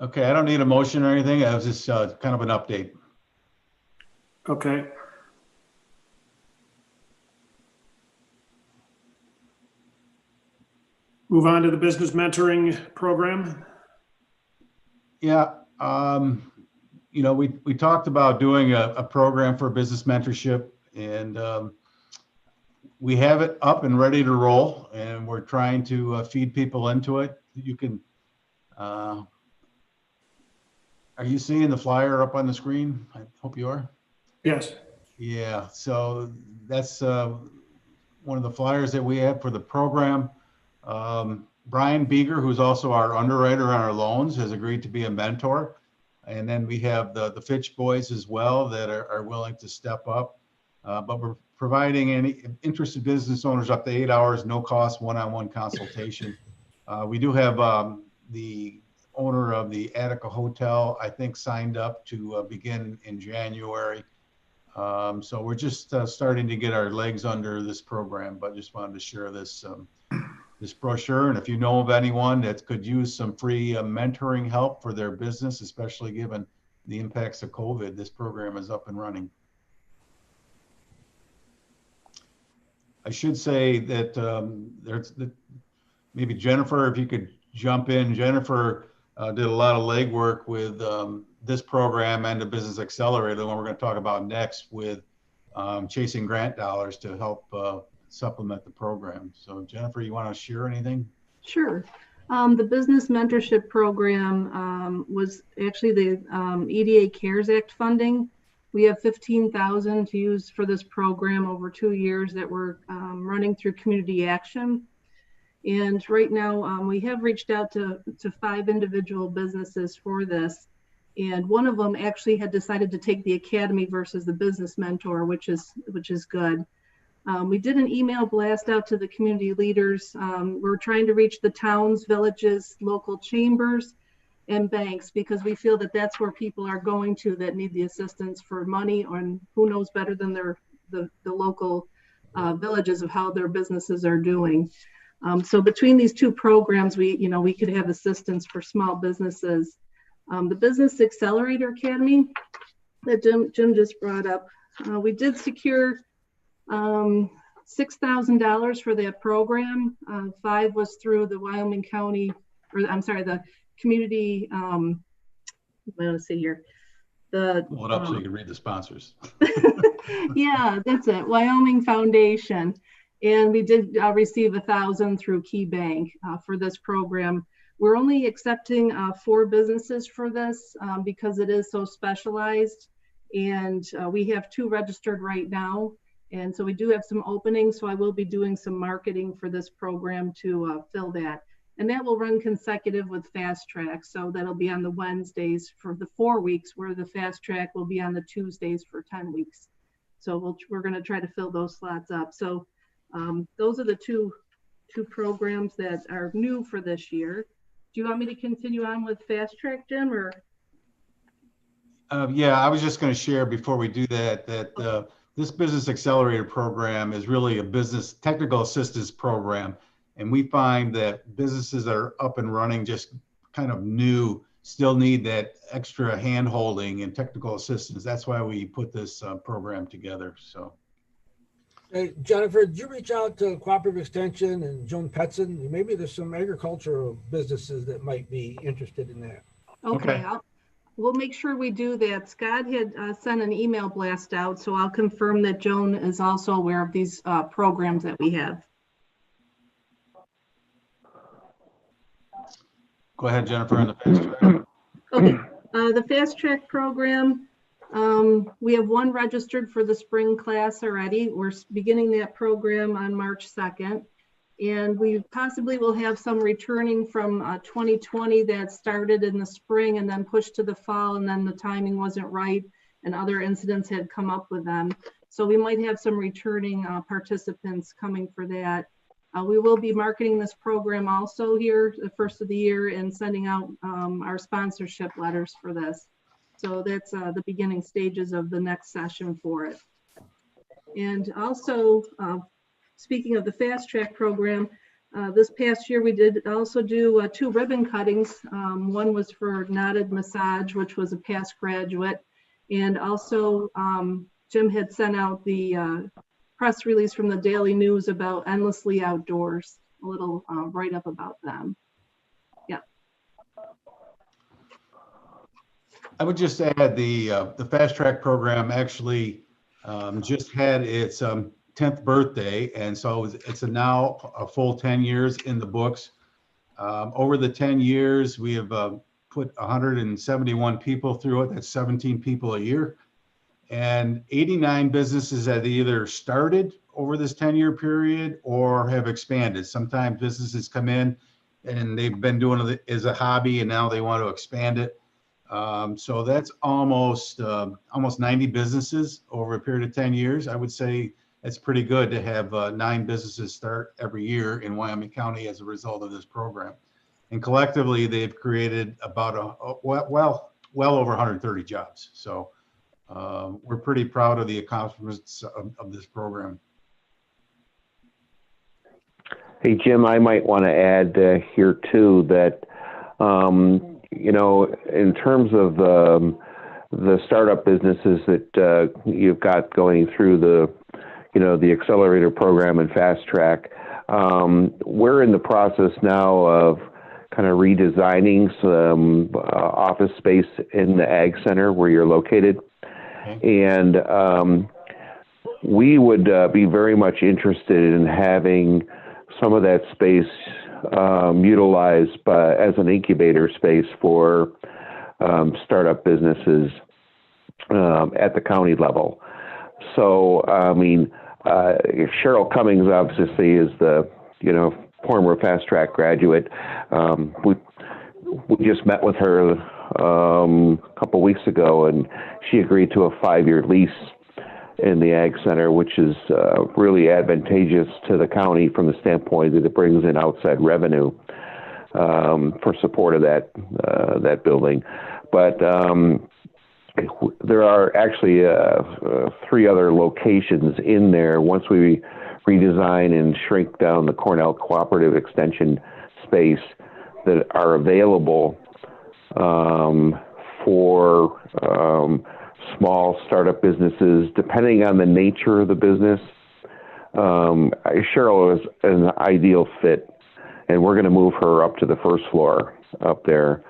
[SPEAKER 3] Okay, I don't need a motion or anything. It was just kind of an update.
[SPEAKER 2] Okay. Move on to the business mentoring program.
[SPEAKER 3] Yeah, you know, we talked about doing a program for business mentorship, and we have it up and ready to roll, and we're trying to feed people into it. You can, are you seeing the flyer up on the screen? I hope you are.
[SPEAKER 2] Yes.
[SPEAKER 3] Yeah, so that's one of the flyers that we have for the program. Brian Beeger, who's also our underwriter on our loans, has agreed to be a mentor. And then we have the Fitch boys as well that are willing to step up. But we're providing any interested business owners up to 8 hours, no cost, one-on-one consultation. We do have the owner of the Attica Hotel, I think, signed up to begin in January. So we're just starting to get our legs under this program, but just wanted to share this this brochure. And if you know of anyone that could use some free mentoring help for their business, especially given the impacts of COVID, this program is up and running. I should say that maybe Jennifer, if you could jump in. Jennifer did a lot of legwork with this program and the Business Accelerator, the one we're going to talk about next, with chasing grant dollars to help supplement the program. So Jennifer, you want to share anything?
[SPEAKER 1] Sure. The business mentorship program was actually the EDA CARES Act funding. We have $15,000 to use for this program over 2 years that we're running through Community Action. And right now we have reached out to 5 individual businesses for this. And one of them actually had decided to take the Academy versus the Business Mentor, which is good. We did an email blast out to the community leaders. We're trying to reach the towns, villages, local chambers, and banks, because we feel that that's where people are going to that need the assistance for money, or who knows better than the local villages of how their businesses are doing. So between these two programs, we could have assistance for small businesses. The Business Accelerator Academy that Jim just brought up, we did secure $6,000 for that program. $5,000 was through the Wyoming County, or I'm sorry, the community, let's see here.
[SPEAKER 3] Pull it up so you can read the sponsors.
[SPEAKER 1] Yeah, that's it, Wyoming Foundation. And we did receive $1,000 through Key Bank for this program. We're only accepting 4 businesses for this because it is so specialized. And we have 2 registered right now. And so we do have some openings. So I will be doing some marketing for this program to fill that. And that will run consecutive with Fast Track. So that'll be on the Wednesdays for the 4 weeks, where the Fast Track will be on the Tuesdays for 10 weeks. So we're going to try to fill those slots up. So those are the two programs that are new for this year. Do you want me to continue on with Fast Track, Jim, or?
[SPEAKER 3] Yeah, I was just going to share before we do that, this Business Accelerator program is really a business technical assistance program. And we find that businesses that are up and running, just kind of new, still need that extra hand holding and technical assistance. That's why we put this program together. So.
[SPEAKER 5] Hey, Jennifer, did you reach out to Cooperative Extension and Joan Petson? Maybe there's some agricultural businesses that might be interested in that.
[SPEAKER 1] Okay. We'll make sure we do that. Scott had sent an email blast out, so I'll confirm that Joan is also aware of these programs that we have.
[SPEAKER 3] Go ahead, Jennifer, on the Fast Track.
[SPEAKER 1] Okay. The Fast Track program, we have 1 registered for the spring class already. We're beginning that program on March 2nd. And we possibly will have some returning from 2020 that started in the spring and then pushed to the fall, and then the timing wasn't right and other incidents had come up with them. So we might have some returning participants coming for that. We will be marketing this program also here the first of the year and sending out our sponsorship letters for this. So that's the beginning stages of the next session for it. And also, speaking of the Fast Track program, this past year we did also do 2 ribbon cuttings. One was for Knotted Massage, which was a past graduate. And also Jim had sent out the press release from the Daily News about Endlessly Outdoors, a little write-up about them. Yeah.
[SPEAKER 3] I would just add the Fast Track program actually just had its 10th birthday, and so it's now a full 10 years in the books. Over the 10 years, we have put 171 people through it. That's 17 people a year. And 89 businesses have either started over this 10-year period or have expanded. Sometimes businesses come in and they've been doing it as a hobby and now they want to expand it. So that's almost 90 businesses over a period of 10 years. I would say it's pretty good to have 9 businesses start every year in Wyoming County as a result of this program. And collectively, they've created about well over 130 jobs. So we're pretty proud of the accomplishments of this program.
[SPEAKER 4] Hey, Jim, I might want to add here too that, you know, in terms of the startup businesses that you've got going through the accelerator program and Fast Track, we're in the process now of kind of redesigning some office space in the Ag Center where you're located. And we would be very much interested in having some of that space utilized as an incubator space for startup businesses at the county level. So, I mean, Cheryl Cummings obviously is the, former Fast Track graduate. We just met with her a couple weeks ago, and she agreed to a 5-year lease in the Ag Center, which is really advantageous to the county from the standpoint that it brings in outside revenue. for support of that building. But there are actually 3 other locations in there once we redesign and shrink down the Cornell Cooperative Extension space that are available for small startup businesses, depending on the nature of the business. Cheryl is an ideal fit, and we're going to move her up to the first floor up there.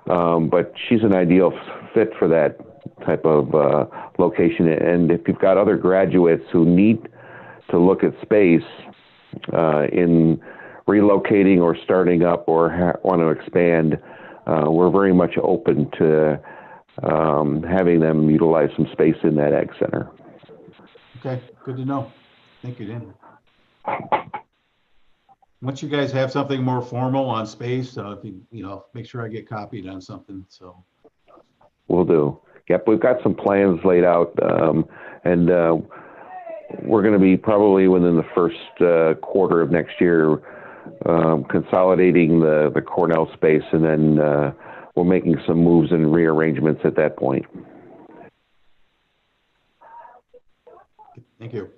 [SPEAKER 4] But she's an ideal fit for that type of location. And if you've got other graduates who need to look at space in relocating or starting up or want to expand, we're very much open to having them utilize some space in that ag center.
[SPEAKER 3] Okay, good to know. Thank you, Dan. Once you guys have something more formal on space, if you make sure I get copied on something. So
[SPEAKER 4] Will do. Yep, we've got some plans laid out, and we're going to be probably within the first quarter of next year consolidating the Cornell space, and then we're making some moves and rearrangements at that point.
[SPEAKER 3] thank you.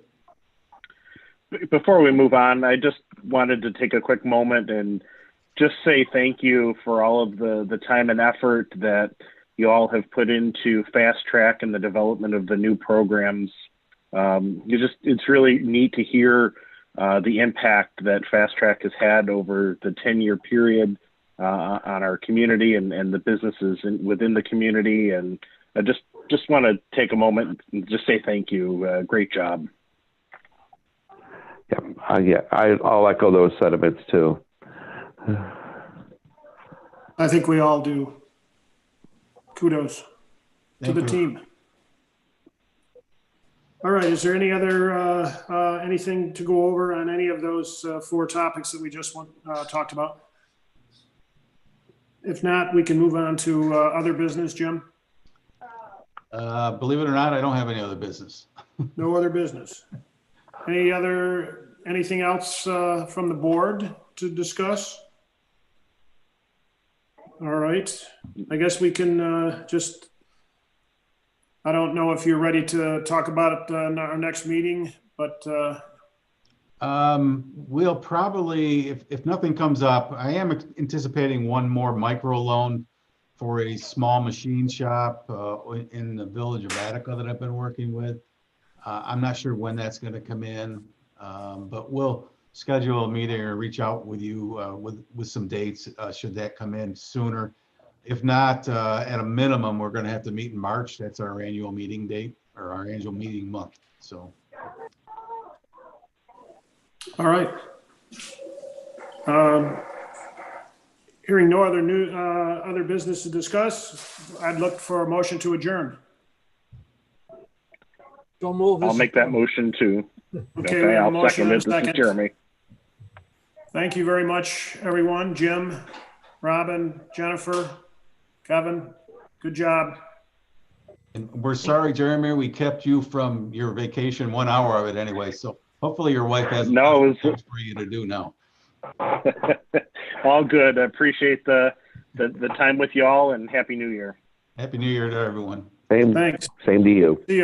[SPEAKER 6] Before we move on, I just wanted to take a quick moment and just say thank you for all of the time and effort that you all have put into Fast Track and the development of the new programs. It's really neat to hear the impact that Fast Track has had over the 10-year period on our community and the businesses within the community. And I just want to take a moment and just say thank you. Great job.
[SPEAKER 4] Yeah, I'll echo those sentiments too.
[SPEAKER 2] I think we all do. Kudos to the team. All right, is there any other, anything to go over on any of those 4 topics that we just talked about? If not, we can move on to other business, Jim.
[SPEAKER 3] Believe it or not, I don't have any other business.
[SPEAKER 2] No other business. Anything else from the board to discuss? All right, I guess we can I don't know if you're ready to talk about it in our next meeting, but
[SPEAKER 3] we'll probably, if nothing comes up, I am anticipating one more micro loan for a small machine shop in the village of Attica that I've been working with. I'm not sure when that's going to come in, but we'll schedule a meeting or reach out with you with some dates should that come in sooner. If not, at a minimum, we're going to have to meet in March. That's our annual meeting date or our annual meeting month. So.
[SPEAKER 2] All right. Hearing no other other business to discuss, I'd look for a motion to adjourn.
[SPEAKER 5] Don't move.
[SPEAKER 6] I'll make that motion too.
[SPEAKER 2] Okay, we have a
[SPEAKER 6] I'll
[SPEAKER 2] motion
[SPEAKER 6] second
[SPEAKER 2] and
[SPEAKER 6] it.
[SPEAKER 2] a
[SPEAKER 6] This is
[SPEAKER 2] second.
[SPEAKER 6] Jeremy.
[SPEAKER 2] Thank you very much, everyone. Jim, Robin, Jennifer, Kevin, good job.
[SPEAKER 3] And we're sorry, Jeremy, we kept you from your vacation, 1 hour of it anyway. So hopefully your wife has
[SPEAKER 6] no,
[SPEAKER 3] things for you to do now.
[SPEAKER 6] All good. I appreciate the time with y'all, and Happy New Year.
[SPEAKER 3] Happy New Year to everyone.
[SPEAKER 4] Thanks. Same to you.
[SPEAKER 2] See you.